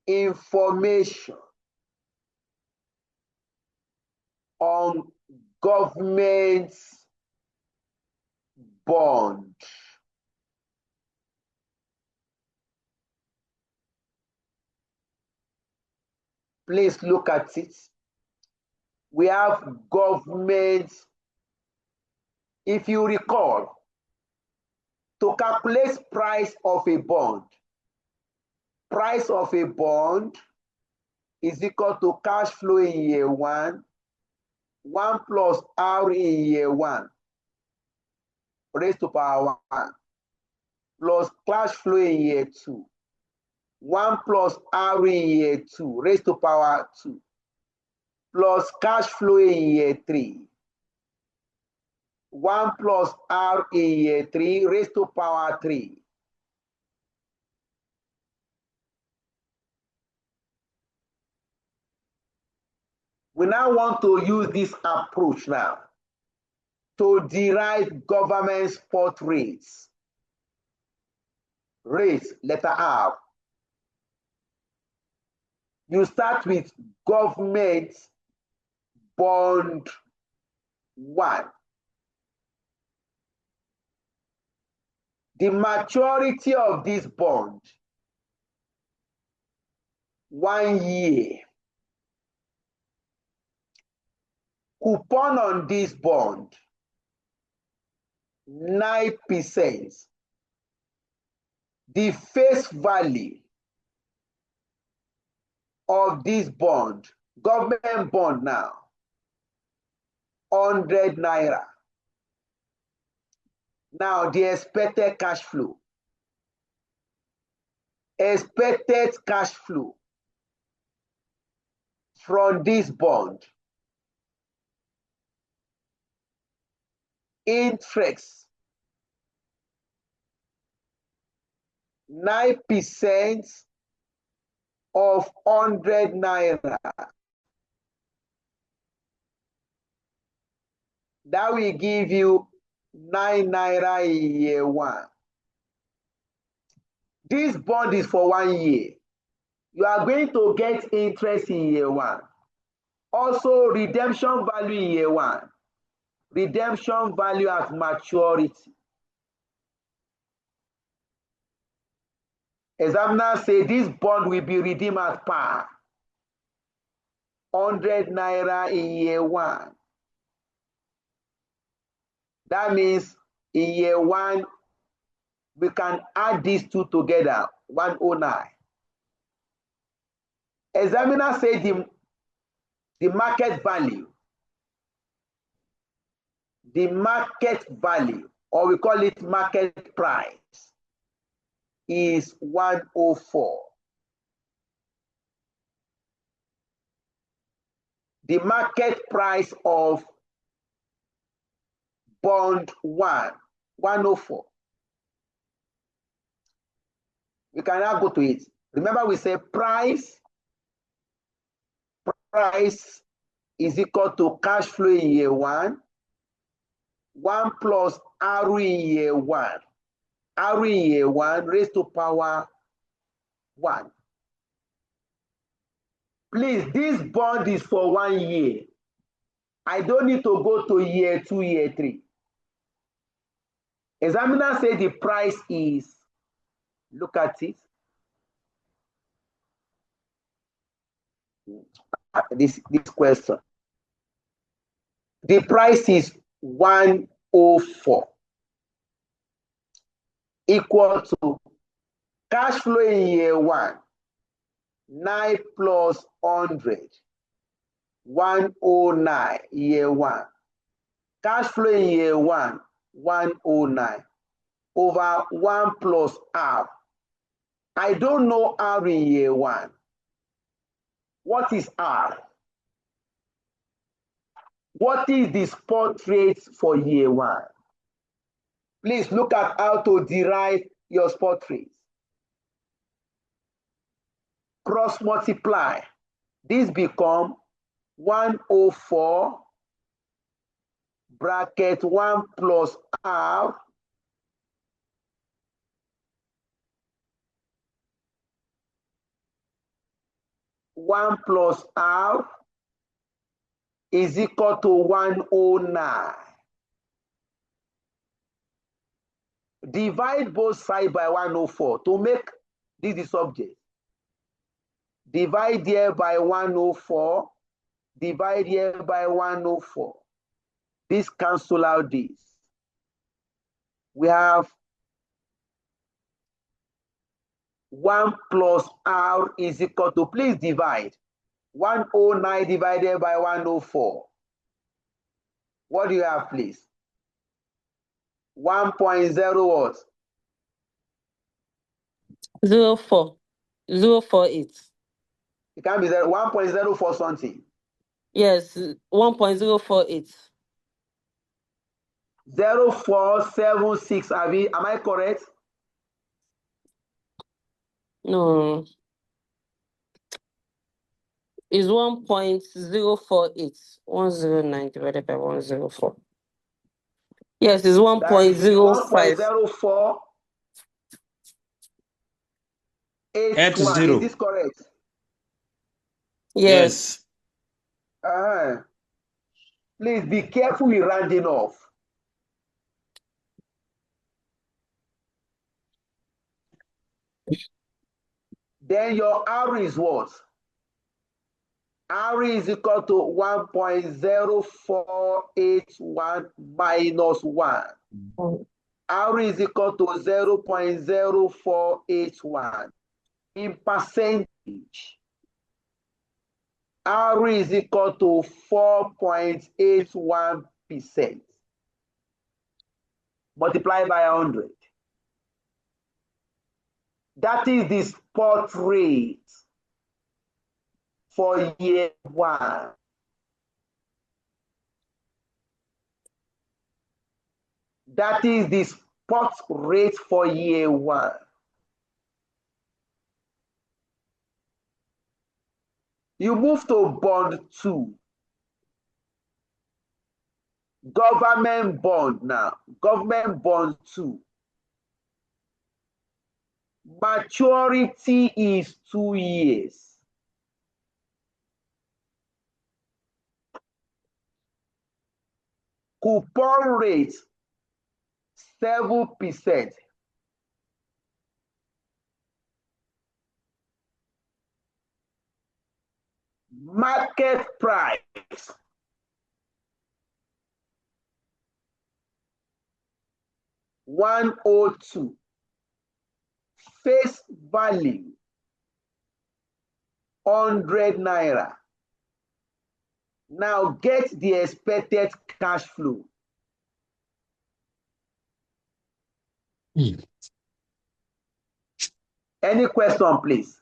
information on government bond. Please look at it. We have government. If you recall, to calculate price of a bond is equal to cash flow in year one plus R in year one raised to power 1 plus cash flow in year 2 1 plus R in year 2 raised to power 2 plus cash flow in year 3 1 plus R in year 3 raised to power 3. We now want to use this approach now to derive government spot rates. Rates, letter R. You start with government bond 1. The maturity of this bond, 1 year. Coupon on this bond, 9%. The face value of this bond, government bond now, 100 naira. Now the expected cash flow. Expected cash flow from this bond. Interest, 9% of 100 naira. That will give you 9 naira in year 1. This bond is for 1 year. You are going to get interest in year 1. Also, redemption value in year 1. Redemption value at maturity. Examiner say this bond will be redeemed at par. 100 naira in year 1. That means in year one, we can add these two together, 109. Examiner said the market value, or we call it market price, is 104. The market price of bond 104. We can now go to it. Remember, we say price is equal to cash flow in year one, 1 plus ROE in year one. ROE in year one raised to power 1. Please, this bond is for 1 year. I don't need to go to year 2, year 3. Examiner said the price is, look at it. This question. The price is 104, equal to cash flow in year one, 9 plus 100, 109 year one. Cash flow in year one, 109 over 1 plus R. I don't know R in year one. What is R? What is the spot rate for year one? Please look at how to derive your spot rate. Cross multiply. This become 104 bracket 1 plus R is equal to 109. Divide both sides by 104 to make this the subject. Divide here by 104. Divide here by 104. This cancel out this. We have 1 plus R is equal to, please divide. 109 divided by 104. What do you have, please? 1.0 what? 0.048. It can be 1.04 something. Yes, 1.048. 0476. Am I correct? No. Is 1.048. 109 divided by 104. Yes, it's 1.05. 1.0481. Is this correct? Yes. Please be careful with rounding off. Then your R is what? R is equal to 1.0481 minus 1. R is equal to 0.0481 in percentage. R is equal to 4.81%. Multiplied by 100. That is the spot rate for year one. That is the spot rate for year one. You move to bond 2. Government bond now. Government bond 2. Maturity is 2 years. Coupon rate 7%. Market price 102. Face value 100 naira. Now get the expected cash flow. Any question, please?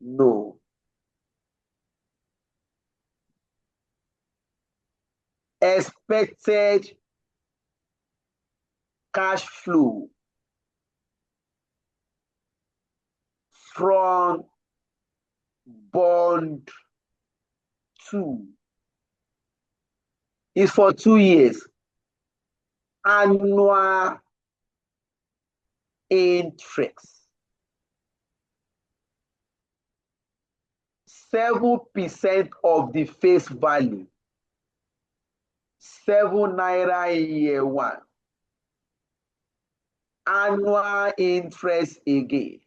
No. Expected cash flow from bond 2 is for 2 years. Annual interest 7% of the face value, 7 naira in year 1. Annual interest again,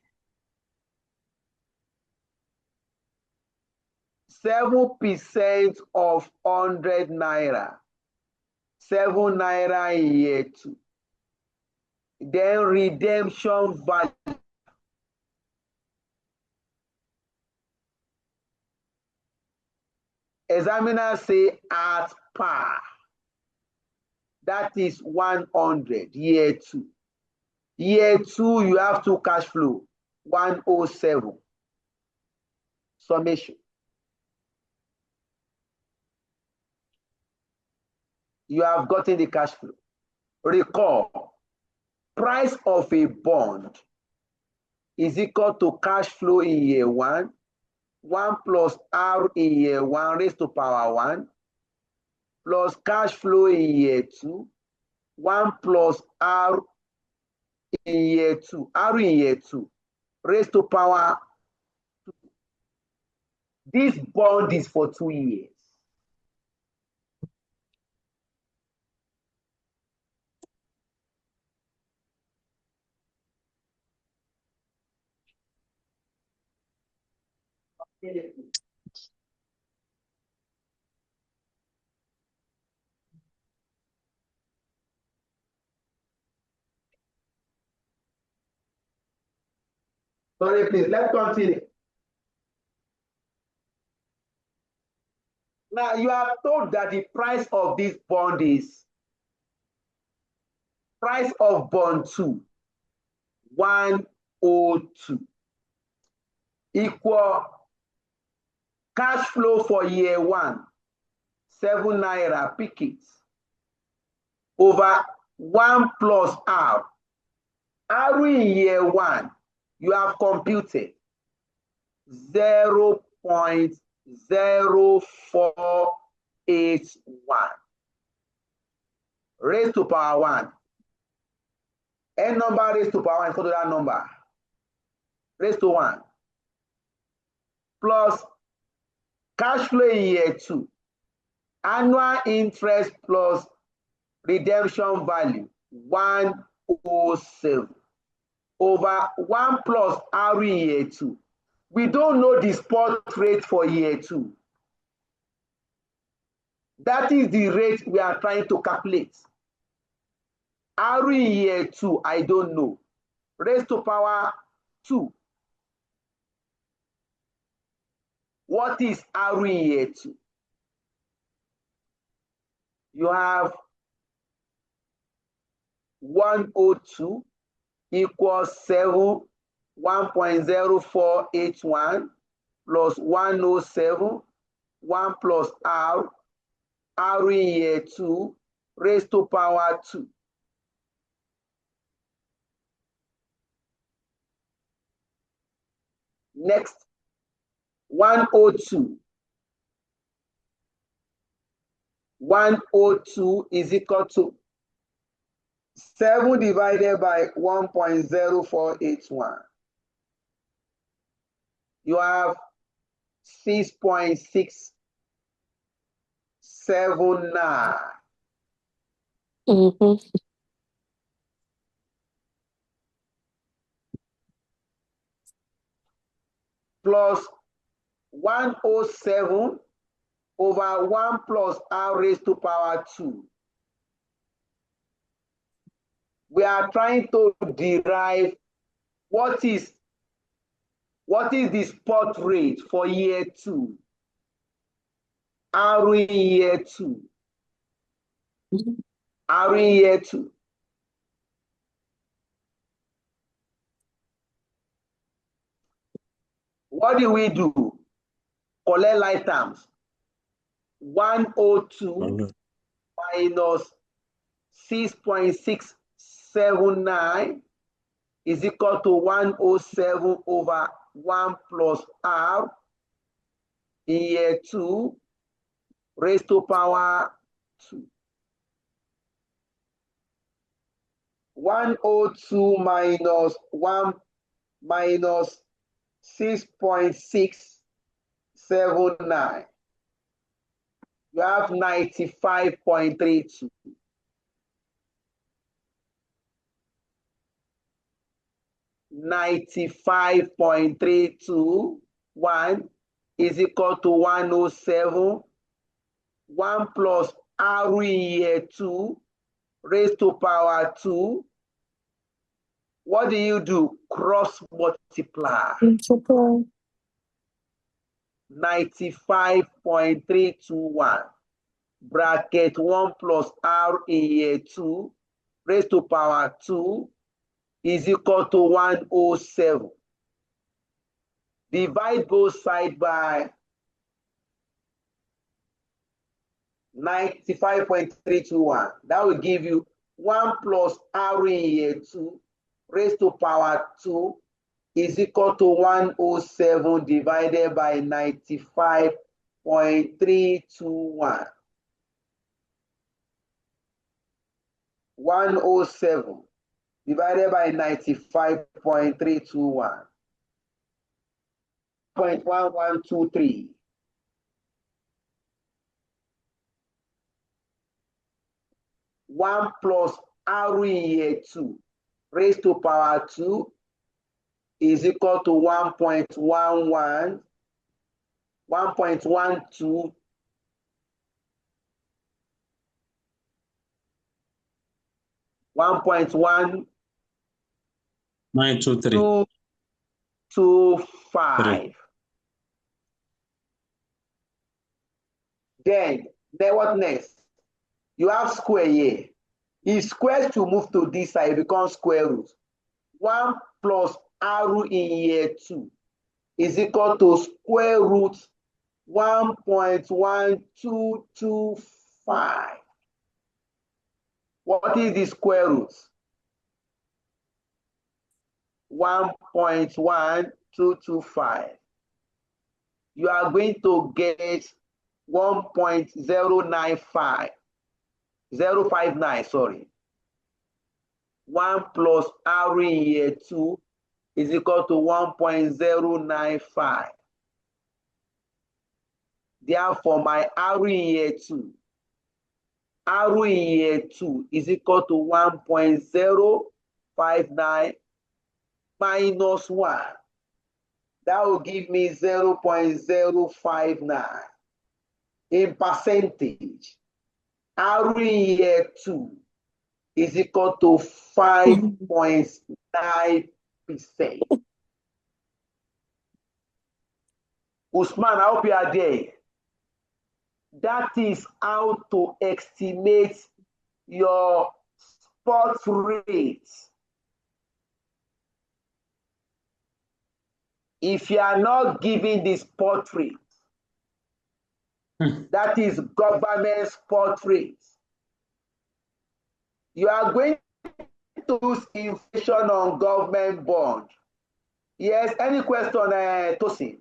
7% of 100 naira, 7 naira in year 2. Then redemption value. Examiner say at par. That is 100, year 2. Year 2, you have 2 cash flow, 107. Summation. You have gotten the cash flow. Recall, price of a bond is equal to cash flow in year 1, 1 plus R in year 1 raised to power 1, plus cash flow in year 2, 1 plus R in year 2, R in year 2 raised to power 2. This bond is for 2 years. Sorry, please, let's continue. Now, you are told that the price of this bond is price of bond 2, 102, equal cash flow for year 1, 7 naira, pick it, over 1 plus R. R in year 1, you have computed 0.0481 raised to power 1. N number raised to power 1 is equal to that number raised to 1 plus cash flow in year 2, annual interest plus redemption value 107 over 1 plus R in year 2. We don't know the spot rate for year 2. That is the rate we are trying to calculate. R in year 2, I don't know. Raised to power 2. What is R in year 2? You have 102 equals 7, 1.0481 plus 107, 1 plus R, R in year 2 raised to power 2. Next, 102. 102 is equal to 7 divided by 1.0481. You have 6.679. Plus 107 over 1 plus r raised to power 2. We are trying to derive what is the spot rate for year 2, R in year 2, R in year 2. What do we do? Collect like terms. 102 minus 6.679 is equal to 107 over 1 plus r in year 2 raised to power 2. 102 minus 1 minus 6.679. You have 95.32. 95.321 is equal to 107. 1 plus r in year 2 raised to power 2. What do? Cross multiply. 95.321 bracket 1 plus r in year 2 raised to power 2 is equal to 107. Divide both sides by 95.321. That will give you 1 plus r in year 2 raised to power 2 is equal to 107 divided by 95.321. 107 divided by 95.321. 0.1123. One plus r in year 2 raised to power 2 is equal to 1.11, 1.12, 1.1225. Then what next? You have square here. If squares to move to this side, it becomes square root. 1 plus r in year 2 is equal to square root 1.1225. What is the square root? 1.1225. You are going to get 1.059, sorry. 1 plus r in year 2 is equal to 1.095. Therefore, my r in year 2, r in year 2 is equal to 1.059 minus 1. That will give me 0.059. In percentage, r in year 2 is equal to 5.9%. Usman, I hope you are there. That is how to estimate your spot rate. If you are not giving the spot rate, that is government spot rate, you are going to use inflation on government bond. Yes, any question, Tosin?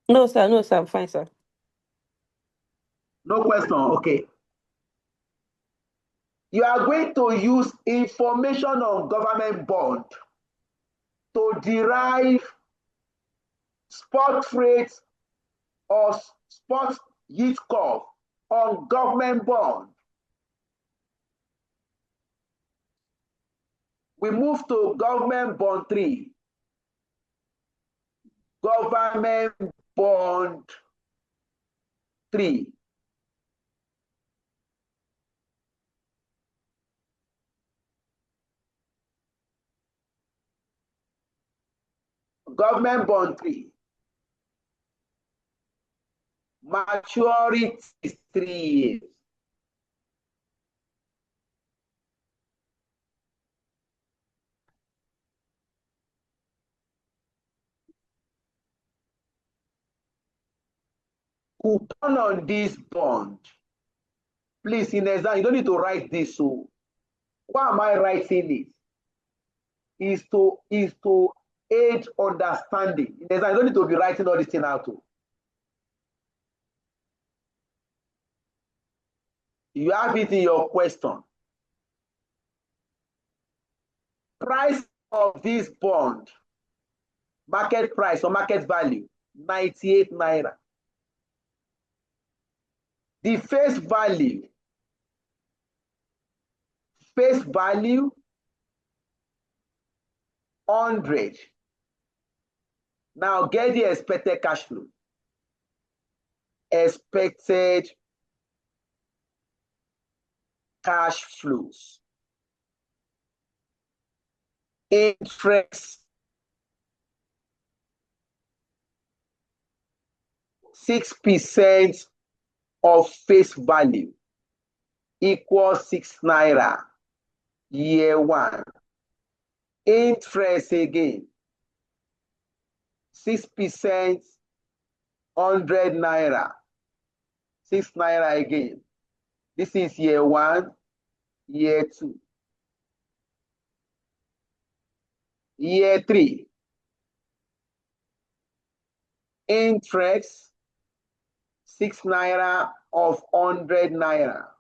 No, sir. No, sir. I'm fine, sir. No question. Okay. You are going to use information on government bond to derive spot rates or spot yield curve on government bond. We move to government bond 3. Government bond 3. Government bond 3. Maturity is 3 years. Coupon on this bond. Please, in exam, you don't need to write this. So why am I writing it? Is to aid understanding. In exam, you don't need to be writing all this thing out. You have it in your question. Price of this bond, market price or market value, 98 naira. The face value, 100. Now get the expected cash flow. Expected cash flows. Interest 6% of face value equals 6 naira. Year 1. Interest again 6%, 100 naira. 6 naira again. This is year 1, year 2. Year 3. Interest 6 naira of 100 naira.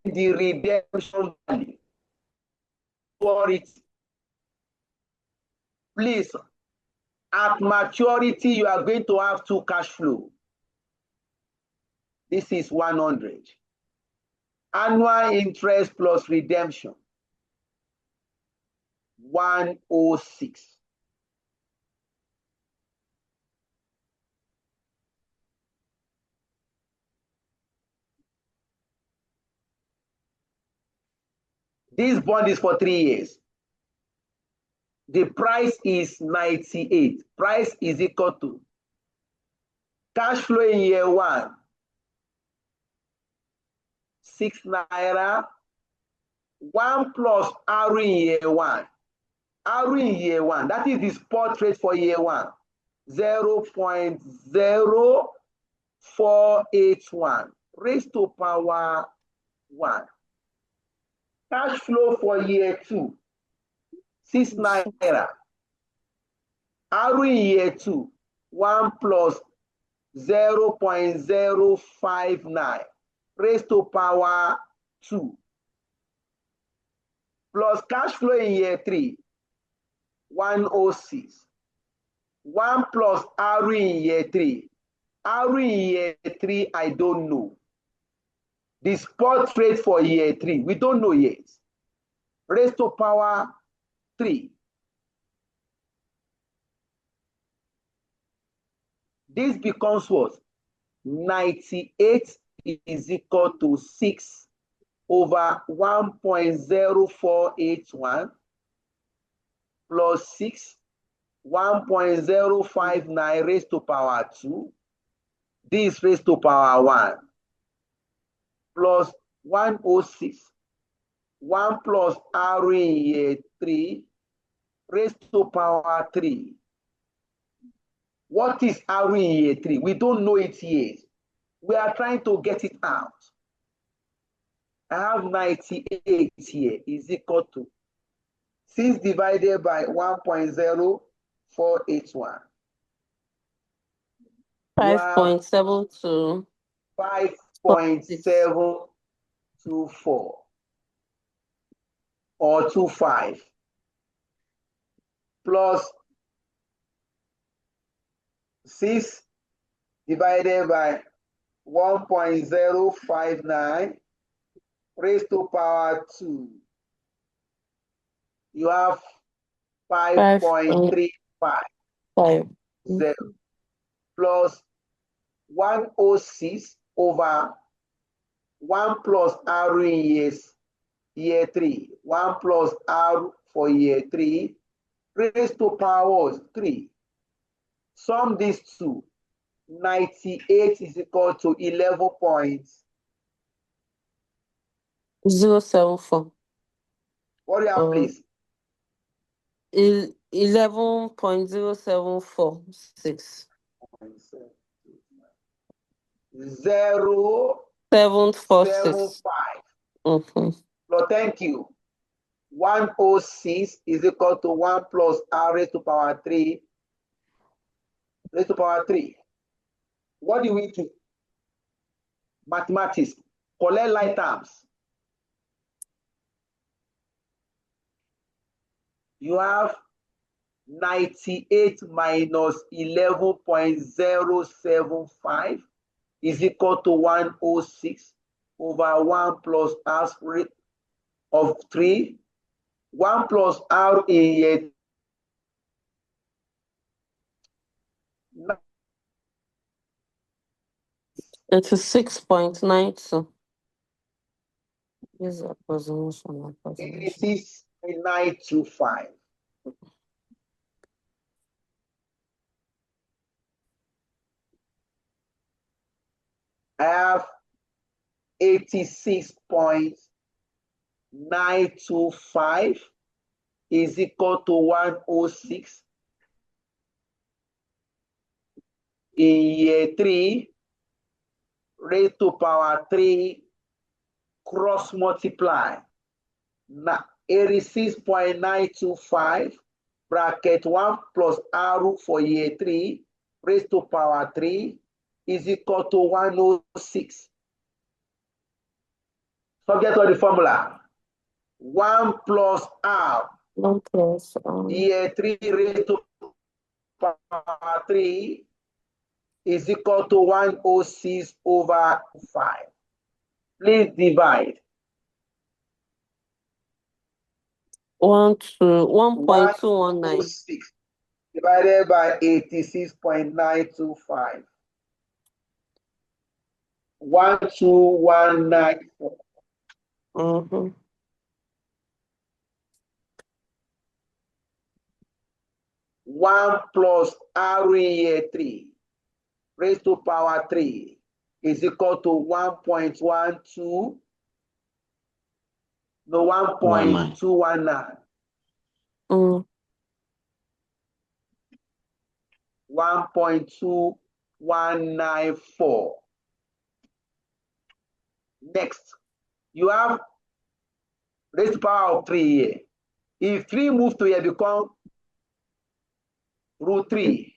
The redemption value for it. Please, at maturity, you are going to have 2 cash flow. This is 100. Annual interest plus redemption, 106. This bond is for 3 years. The price is 98. Price is equal to cash flow in year 1, 6 naira. 1 plus R in year 1. R in year 1, that is the spot rate for year 1, 0.0481 raised to power 1. Cash flow for year 2, 6 naira. R in year 2, 1 plus 0.059 raised to power 2. Plus cash flow in year 3, 106. 1 plus R in year 3. R in year 3, I don't know. The spot rate for year 3, we don't know yet. Raised to power 3. This becomes what? 98 is equal to 6 over 1.0481 plus 6, 1.059 raised to power 2. This raised to power 1 plus 106. 1 plus R in year 3 raised to power 3. What is R in year 3? We don't know it yet. We are trying to get it out. I have 98 here is equal to 6 divided by 1.0481. 5.72. 5.724 or 25 plus 6 divided by 1.059 raised to power 2. You have 5.350 5. plus 106 over 1 plus R in year 3. 1 plus R for year 3 raised to power 3. Sum these two. 98 is equal to 0.074. What do you have, please? 11.0746. 0.746. 746. So thank you. 106 is equal to 1 plus R raised to power 3. Raised to power 3. What do we do? Mathematics. Collect like terms. You have 98 minus 11.075 is equal to 106 over 1 plus R of 3. 1 plus R in here. It is 6.92. This is approximation. 86.925. I have 86.925 is equal to 106 in year 3 raised to power 3 cross multiply. Now 86.925 bracket 1 plus R for year 3 raised to power 3 is equal to 106. Subject to the formula. 1 plus R 1 plus year 3 raised to power 3 is equal to 106 over 5. Please divide. 1.219. 106 divided by 86.925. 12194. 1 plus R in year 3 raised to power 3 is equal to 1.12. No, 1.219. 1.2194. Next, you have raised to power of 3 here. If 3 moves to here, become root 3.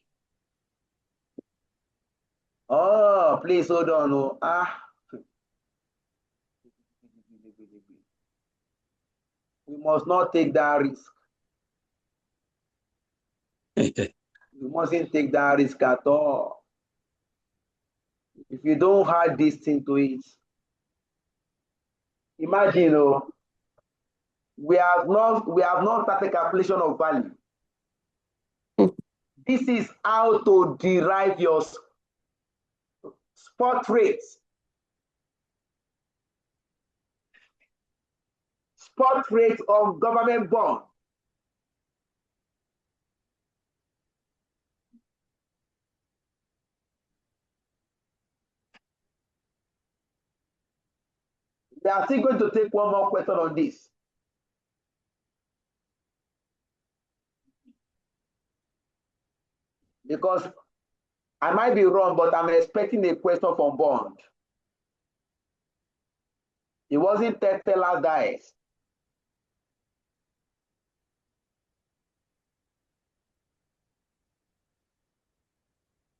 Oh, please hold on. Oh. We must not take that risk. We mustn't take that risk at all. If you don't add this thing to it, imagine, we have not started calculation of value. This is how to derive your spot rates. Spot rate of government bond. We are still going to take one more question on this. Because I might be wrong, but I'm expecting a question from bond. It wasn't Tesla guys.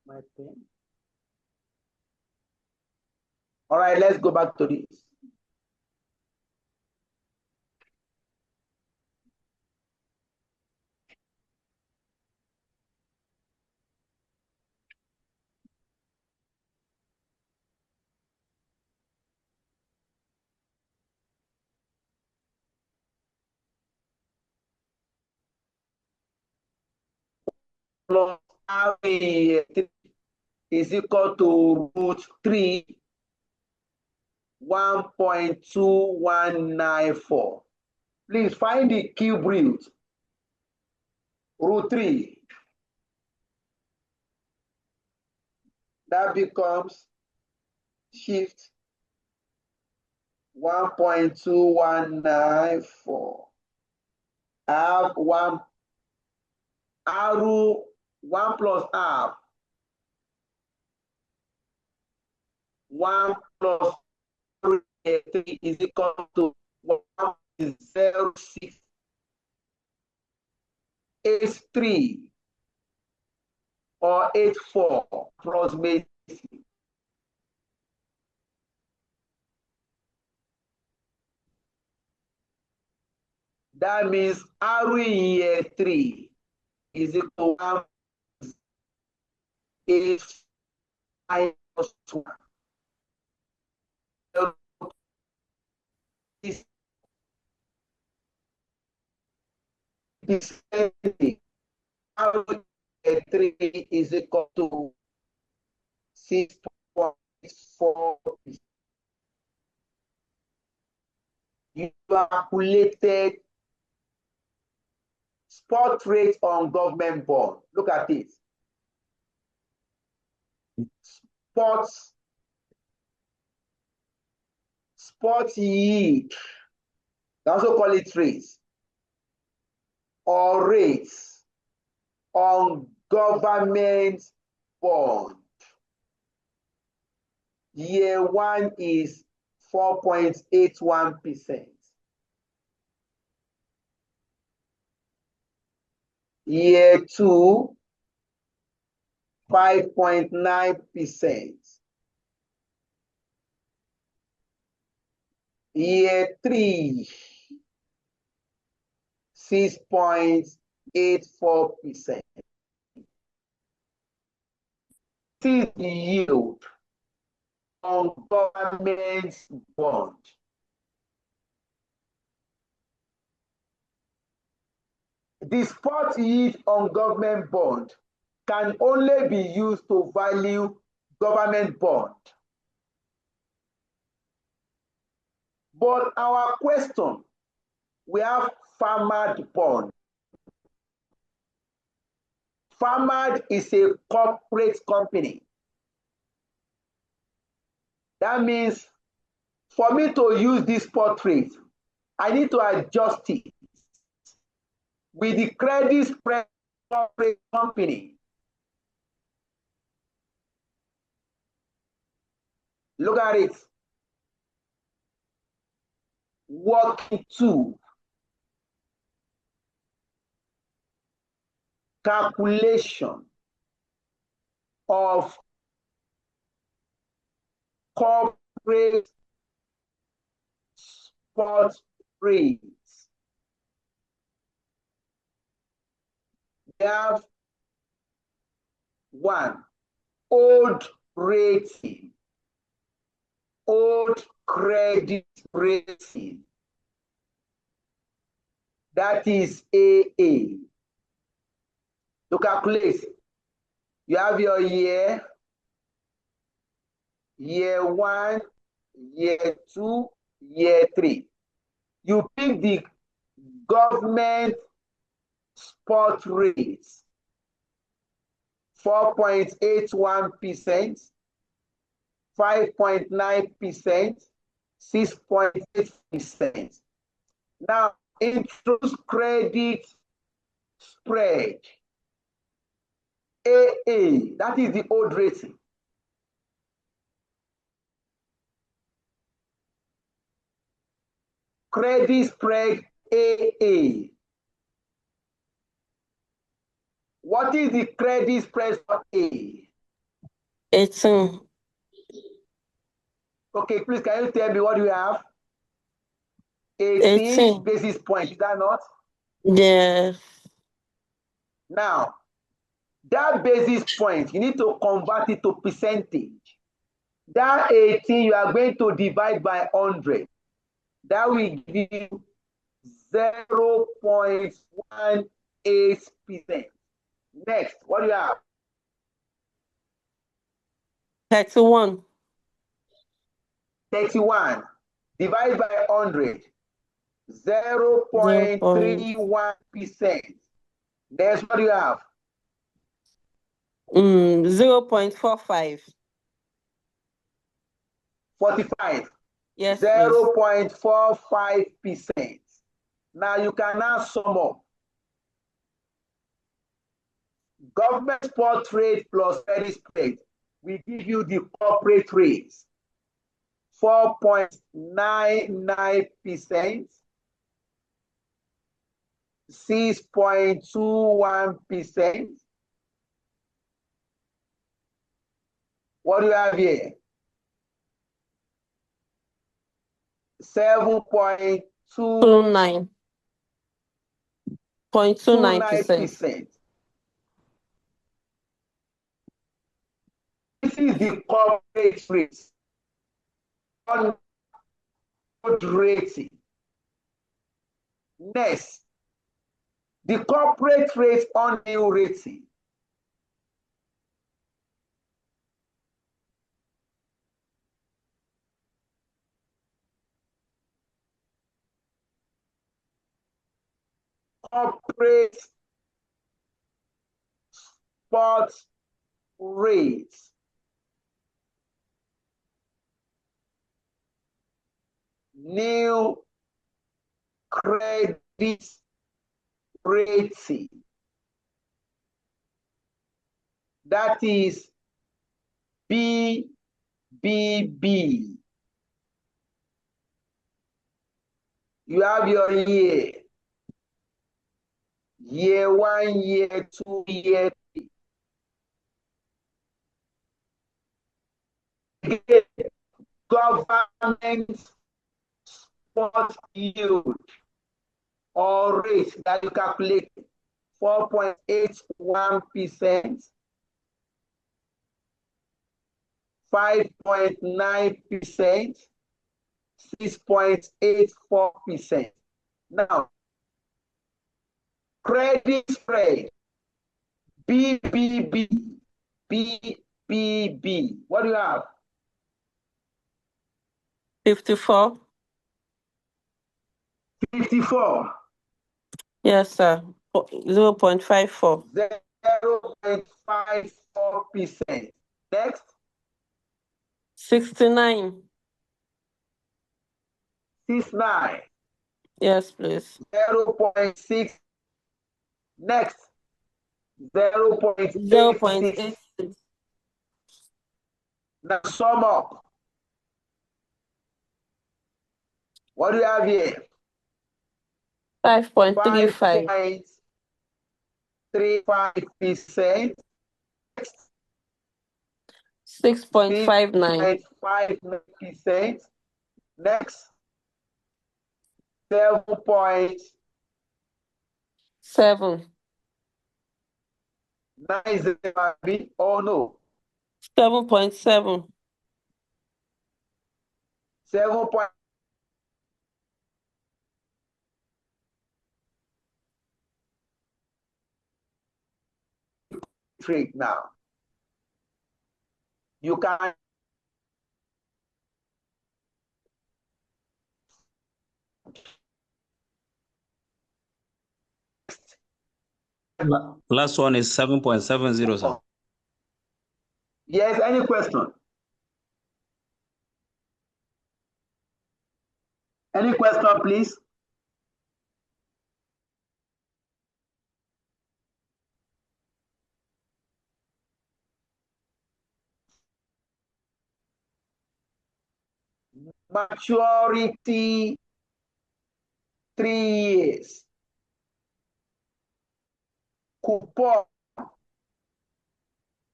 My pen. All right, let's go back to this. plus RE 3 is equal to root 3, 1.2194. Please find the cube root. Root 3. That becomes shift 1.2194. I have 1 arrow 1 plus R. 1 plus 3 is equal to 1.0683 or 84 approximately. That means RE 3 is equal to 1 minus 1. This RE 3 is equal to 6.4. You calculated spot rate on government bond. Look at this. Spot yield. They also call it rates or rates on government bond. Year 1 is 4.81%. Year 2, 5.9%. Year 3, 6.84%. This is the yield on government bond. The spot yield on government bond can only be used to value government bond. But our question, we have farmered bond. Farmered is a corporate company. That means for me to use this spot rate, I need to adjust it with the credit spread corporate company. Look at it. Working 2. Calculation of corporate spot rates. We have 1, old rating, old credit rating. That is AA. To calculate, you have your year 1, year 2, year 3. You pick the government spot rates, 4.81%, 5.9%, 6.8%. Now, introduce credit spread. AA, that is the old rating. Credit spread AA. What is the credit spread for A? 18. Okay, please, can you tell me what do you have? 18 18. basis points, is that not? Yes. Now, that basis point, you need to convert it to percentage. That 18, you are going to divide by 100. That will give you 0.18%. Next, what do you have? 31. 31 divided by 100. 0.31%. Next, what do you have? 0.45. 45. Yes, please. 0.45%. Now you can now sum up. Government spot rate plus credit spread will give you the corporate rates. 4.99%, 6.21%. What do you have here? 7.29%. 0.29%. This is the corporate rates on rating. Next, the corporate rate on new rating. Corporate spot rates. New credit rating. That is BBB. You have your year. Year 1, year 2, year 3. Government spot yield or rate that you calculate 4.81%, 5.9%, 6.84%. Now, credit spread, BBB, BBB. What do you have? 54. 54. Yes, sir. 0.54. 0.54%. Next. 69. 69. Yes, please. 0.6. Next. 0.86. 0.86. Now sum up. What do you have here? 5.35. 5.35%. 6.59. 6.59%. Next. 7.9. 7. Is it or no? 7.7. 7. Trade now. You can Last one is 7.70, sir. Yes, any question? Any question, please? Maturity 3 years. Coupon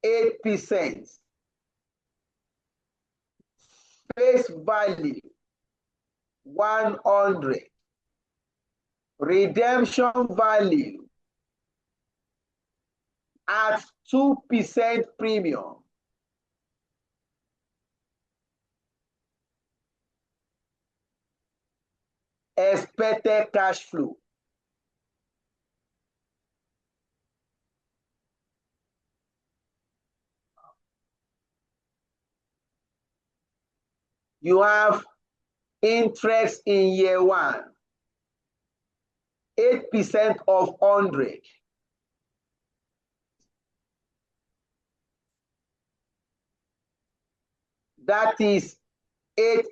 8%. Face value 100. Redemption value at 2% premium. Expected cash flow. You have interest in year 1, 8% of 100. That is 8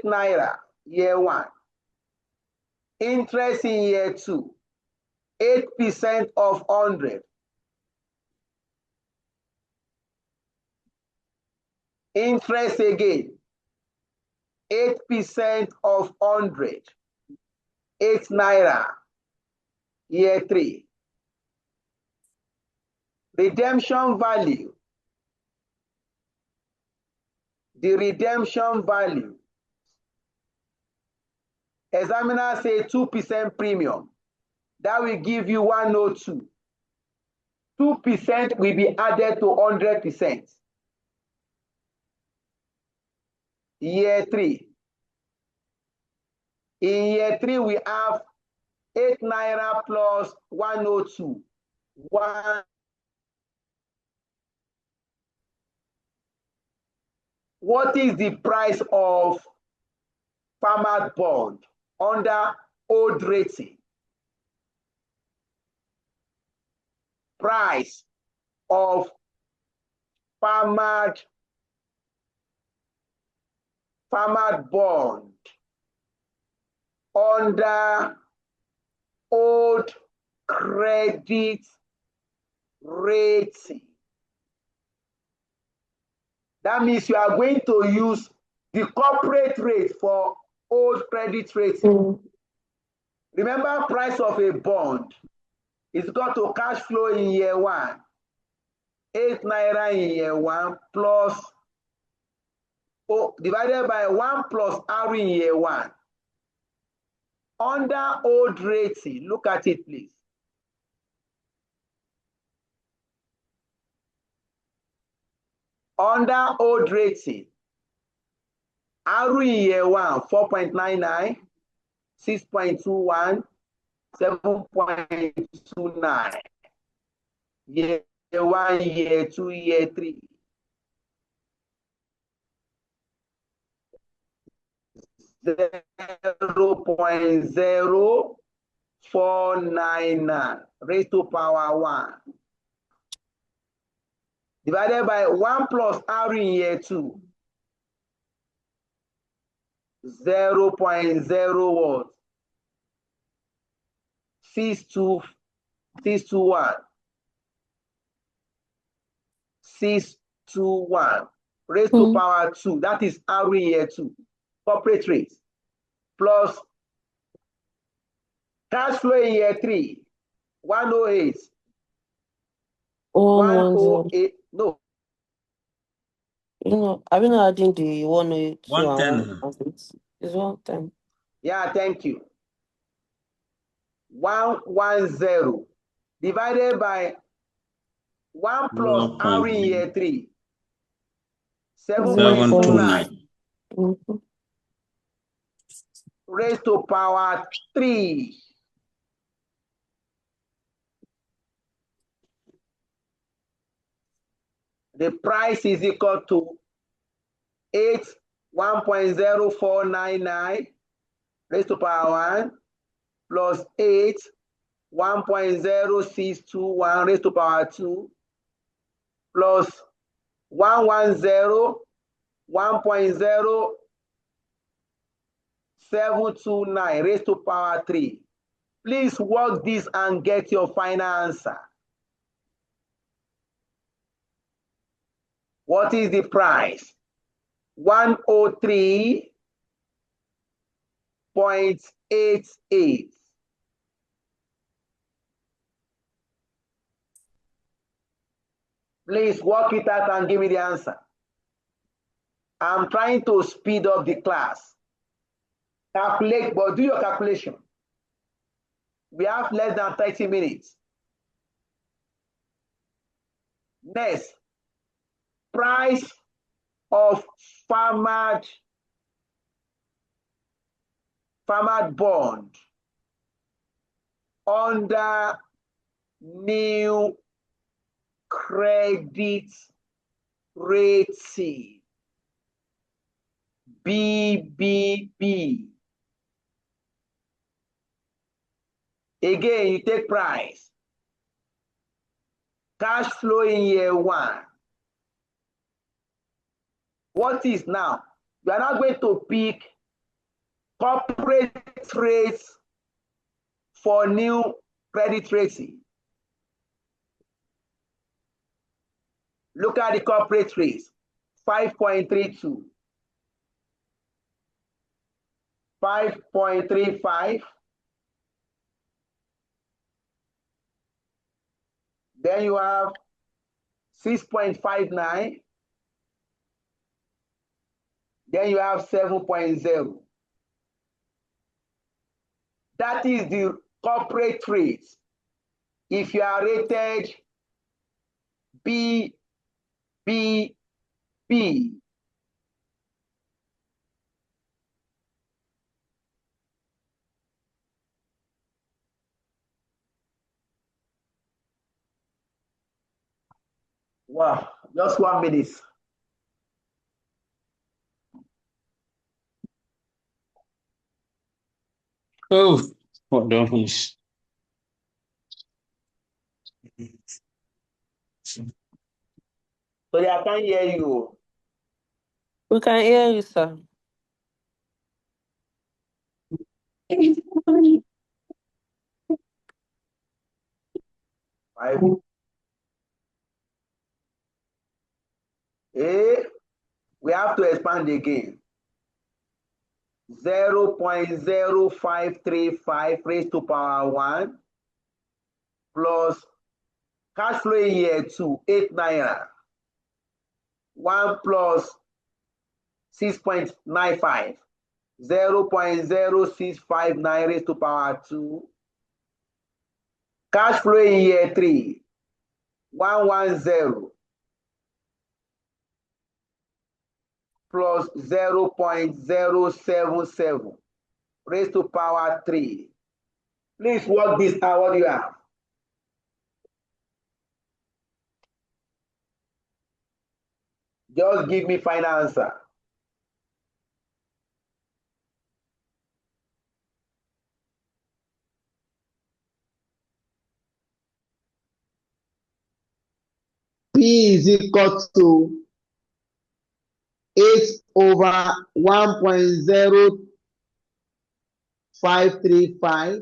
naira, year 1. Interest in year 2, 8% of 100. Interest again, 8% of 100, 8 naira, year 3. Redemption value. The redemption value. Examiner say 2% premium. That will give you 102. 2% will be added to 100%. Year 3. In year 3, we have 8 naira plus 102. What is the price of farmer bond under old rating? Price of farmer bond under old credit rating. That means you are going to use the corporate rate for old credit rating. Remember, price of a bond is got to cash flow in year 1, 8 naira in year 1 plus divided by 1 plus R in year 1. Under old rating, look at it please. Under old rating, R in year 1, 4.99, 6.21, 7.29. Year 1, year 2, year 3. 0.0499 raised to power 1. Divided by 1 plus R in year 2. 0.0 what? 621. 621 raised to power 2. That is R in year 2. Corporate rate. Plus cash flow in year 3. 108. 108. No. No, are we not adding the 102 110. and 1? It's 110. Yeah, thank you. 110 divided by 1 plus R in year 3. 7.29 raised to power 3. The price is equal to 1.0499 raised to power 1 plus 1.0621 raised to power 2 plus 110 1.0729 raised to power 3. Please work this and get your final answer. What is the price? 103.88. Please work it out and give me the answer. I'm trying to speed up the class. Calculate, but do your calculation. We have less than 30 minutes. Next, price of farmer bond under new credit rating BBB. Again, you take price. Cash flow in year 1. What is now? You are not going to pick corporate rates for new credit rating. Look at the corporate rates. 5.32. 5.35. Then you have 6.59. Then you have 7.0. That is the corporate rate. If you are rated B, B, B. Wow, just 1 minute. Oh, what don't finish. Sorry, I can't hear you. We can hear you, sir. We have to expand again. 0.0535 raised to power 1 plus cash flow in year 2, 8 naira. 1 plus 6.95. 0.0659 raised to power 2. Cash flow in year 3, 110 plus 0.077 raised to power 3. Please work this out. What do you have? Just give me final answer. P is equal to 8 over 1.0535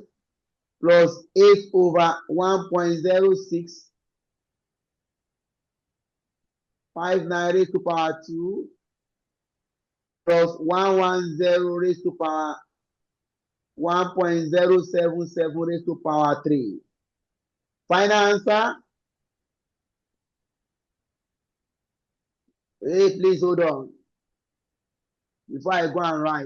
plus 8 over 1.0659 raised to power 2 plus 110 raised to power 1.077 raised to power 3. Final answer? Hey, please hold on. Before I go and write,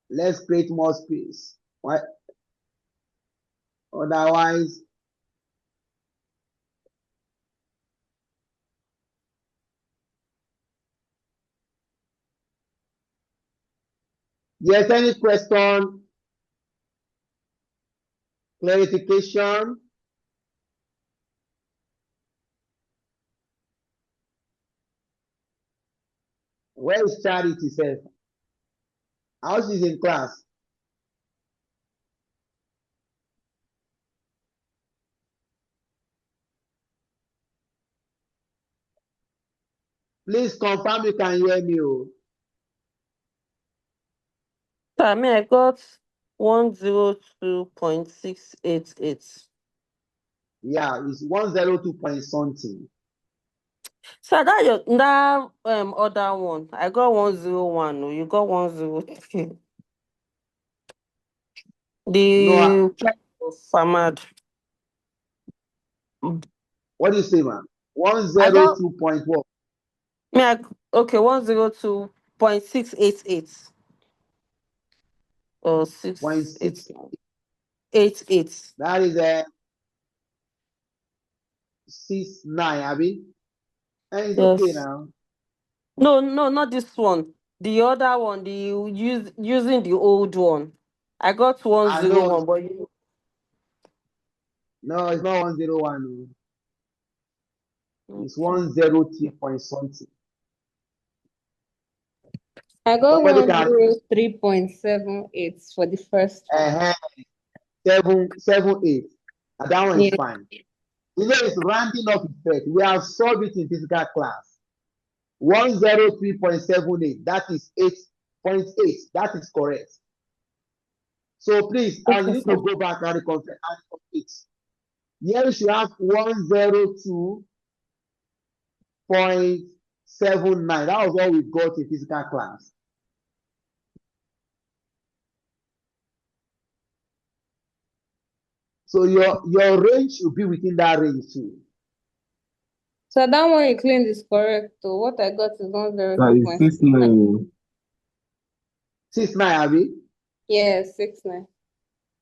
let's create more space. Why? Otherwise, yes, any question, clarification? Where is Charity, sir? How she's in class? Please confirm you can hear me. Sir, I got 102.688. Yeah, it's 102 point something. So that other one, I got 101. You got 103. No, The Famad. what do you say, man? I got 102 point what? okay, 102.688 or Point 6. 688. That is a 69, Abby. And it's okay Yes. now. No, not this one. The other one, using the old one. I got I know. 101, but No, it's not 101. It's okay. 103 point something. I got Somebody can 103.78 for the first one. 778. And that one is Yeah. fine. You know, it's rounding off effect. We have solved it in physical class. 103.78. That is 8.8. That is correct. So please, I Okay, need sir. to go back and complete. Here we should have 102.79. That was what we got in physical class. So your range should be within that range too. So that one you claimed is correct. So what I got is 102.69. 69. 69, Abby. Yeah, 69.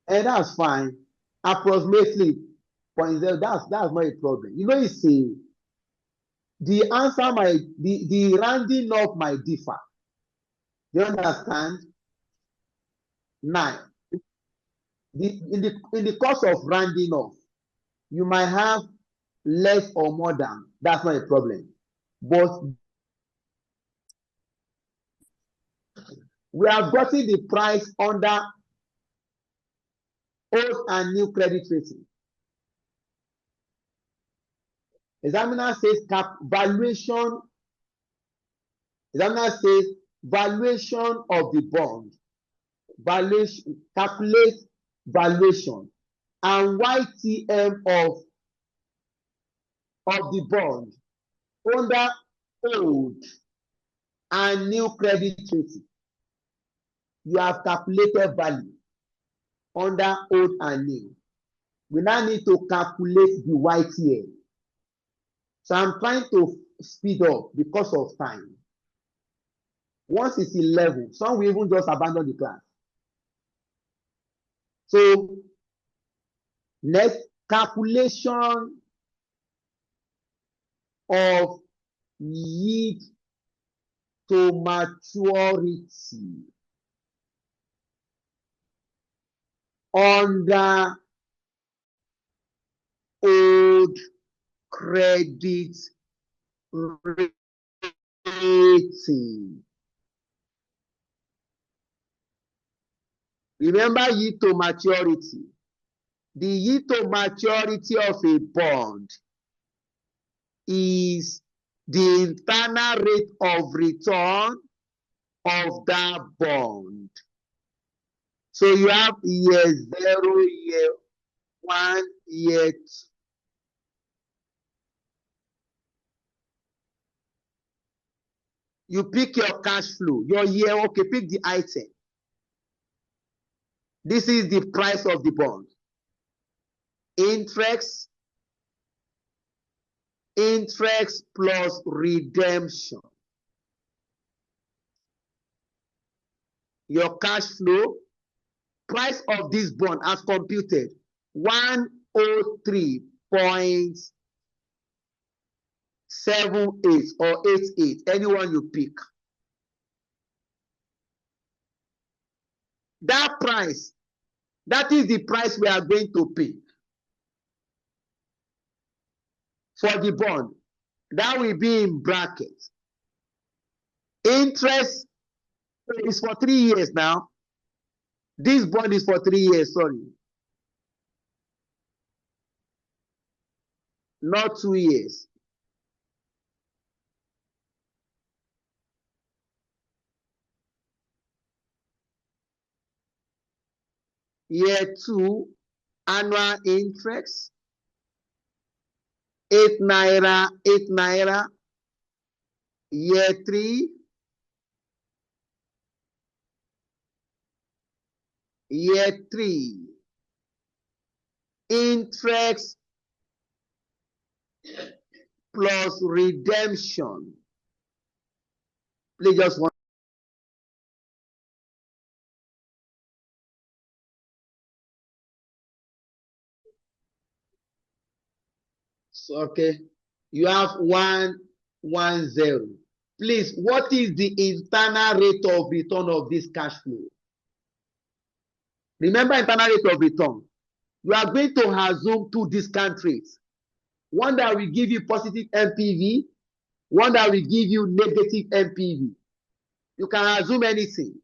And that's fine. Approximately 0.0. That's not a problem. You know, you see, the answer might the rounding up might differ. You understand? 9. In the course of rounding off, you might have less or more than. That's not a problem. But we have gotten the price under old and new credit rating. Examiner says valuation. Examiner says valuation of the bond. Valuation, calculate valuation and YTM of the bond under old and new credit rating. You have calculated value under old and new. We now need to calculate the YTM. So I'm trying to speed up because of time. Once it's 11, some will even just abandon the class. So next, calculation of yield to maturity under old credit rating. Remember yield to maturity. The yield to maturity of a bond is the internal rate of return of that bond. So you have year 0, year 1, year 2. You pick your cash flow, your year, okay, pick the item. This is the price of the bond. Interest plus redemption. Your cash flow, price of this bond as computed, 103.78 or 88, anyone you pick. That price, that is the price we are going to pay for the bond. That will be in brackets. Interest is for 3 years now. This bond is for 3 years, sorry. Not 2 years. Year 2, annual interest, 8 naira, 8 naira. Year 3, interest plus redemption. Please just one. So, okay, you have 110. Please, what is the internal rate of return of this cash flow? Remember internal rate of return. You are going to assume 2 discount rates. One that will give you positive NPV, one that will give you negative NPV. You can assume anything.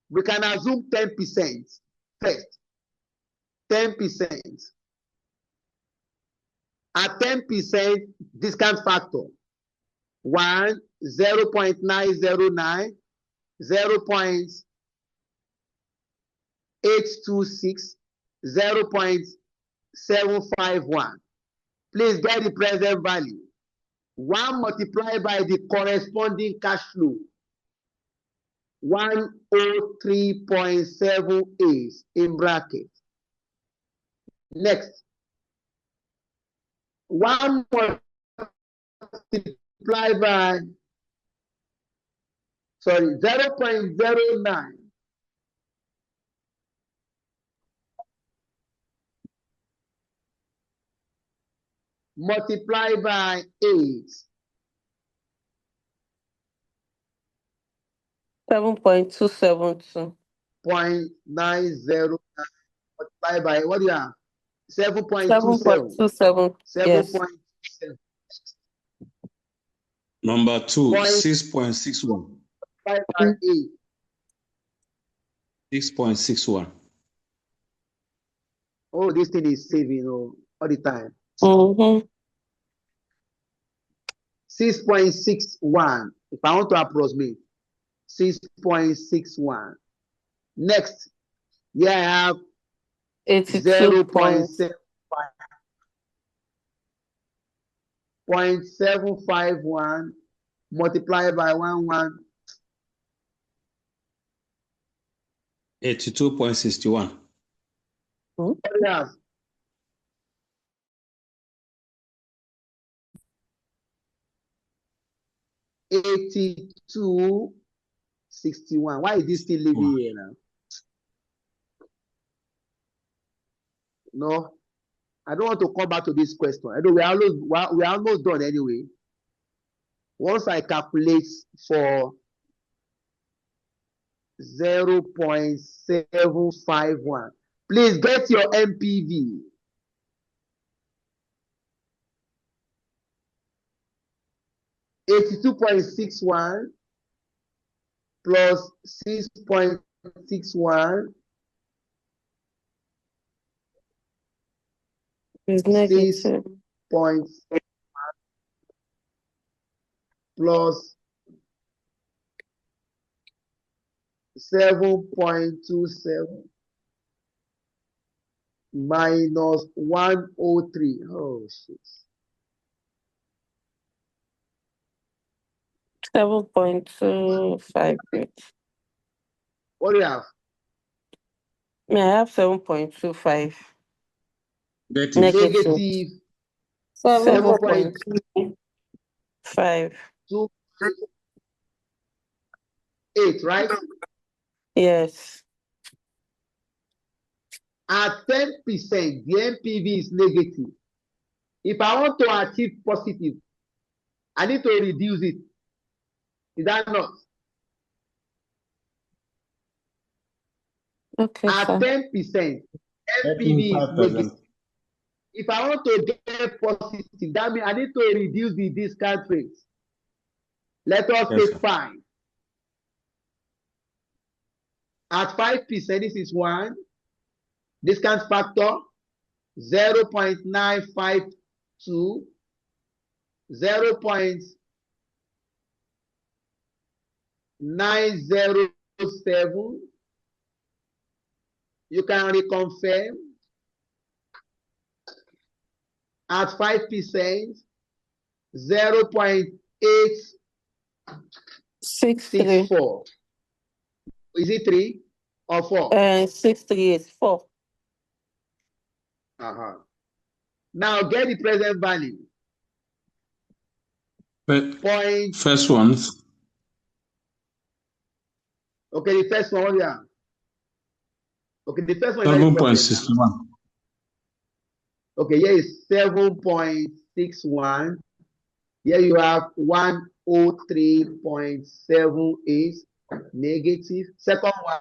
We can assume 10% first. 10%. At 10% discount factor, 1, 0.909, 0.826, 0.751. Please get the present value. 1 multiplied by the corresponding cash flow. 103.78 in bracket. Next. 1 multiplied by 0.09. Multiplied by 8. 7.272. 0.909 multiplied by what do you have? 7.27. 7.27. Yes. 7.27. Number 2, Point 6.61. multiplied by 8. 6.61. Oh, this thing is saving all the time. 6.61. If I want to approximate, 6.61. Next, here I have 0.75. 0.751 multiplied by 11. 82.61. What do you have? 82.61. Why is this still living here now? No, I don't want to come back to this question. I know we are almost done anyway. Once I calculate for 0.751, please get your MPV. $82.61 plus 6.61 It's negative. 6 points plus 7.27 minus 103. Oh shit. 7.258. What do you have? I have 7.25. Negative. Negative 7.5. 7.28, right? Yes. At 10%, the MPV is negative. If I want to achieve positive, I need to reduce it. Is that not? Okay, At sir. 10%, MPV is 5%. negative. If I want to get positive, that means I need to reduce the discount rate. Let us Yes, take sir. 5. At 5%, this is 1. Discount factor 0.952, 0.907. You can reconfirm. At 5%, 0.864. Is it 3 or 4? 6.384. Now get the present value. First one. Okay, the first one, yeah. Okay, the first one is 7.61. okay, here is 7.61. Here you have 103.78 negative. Second one.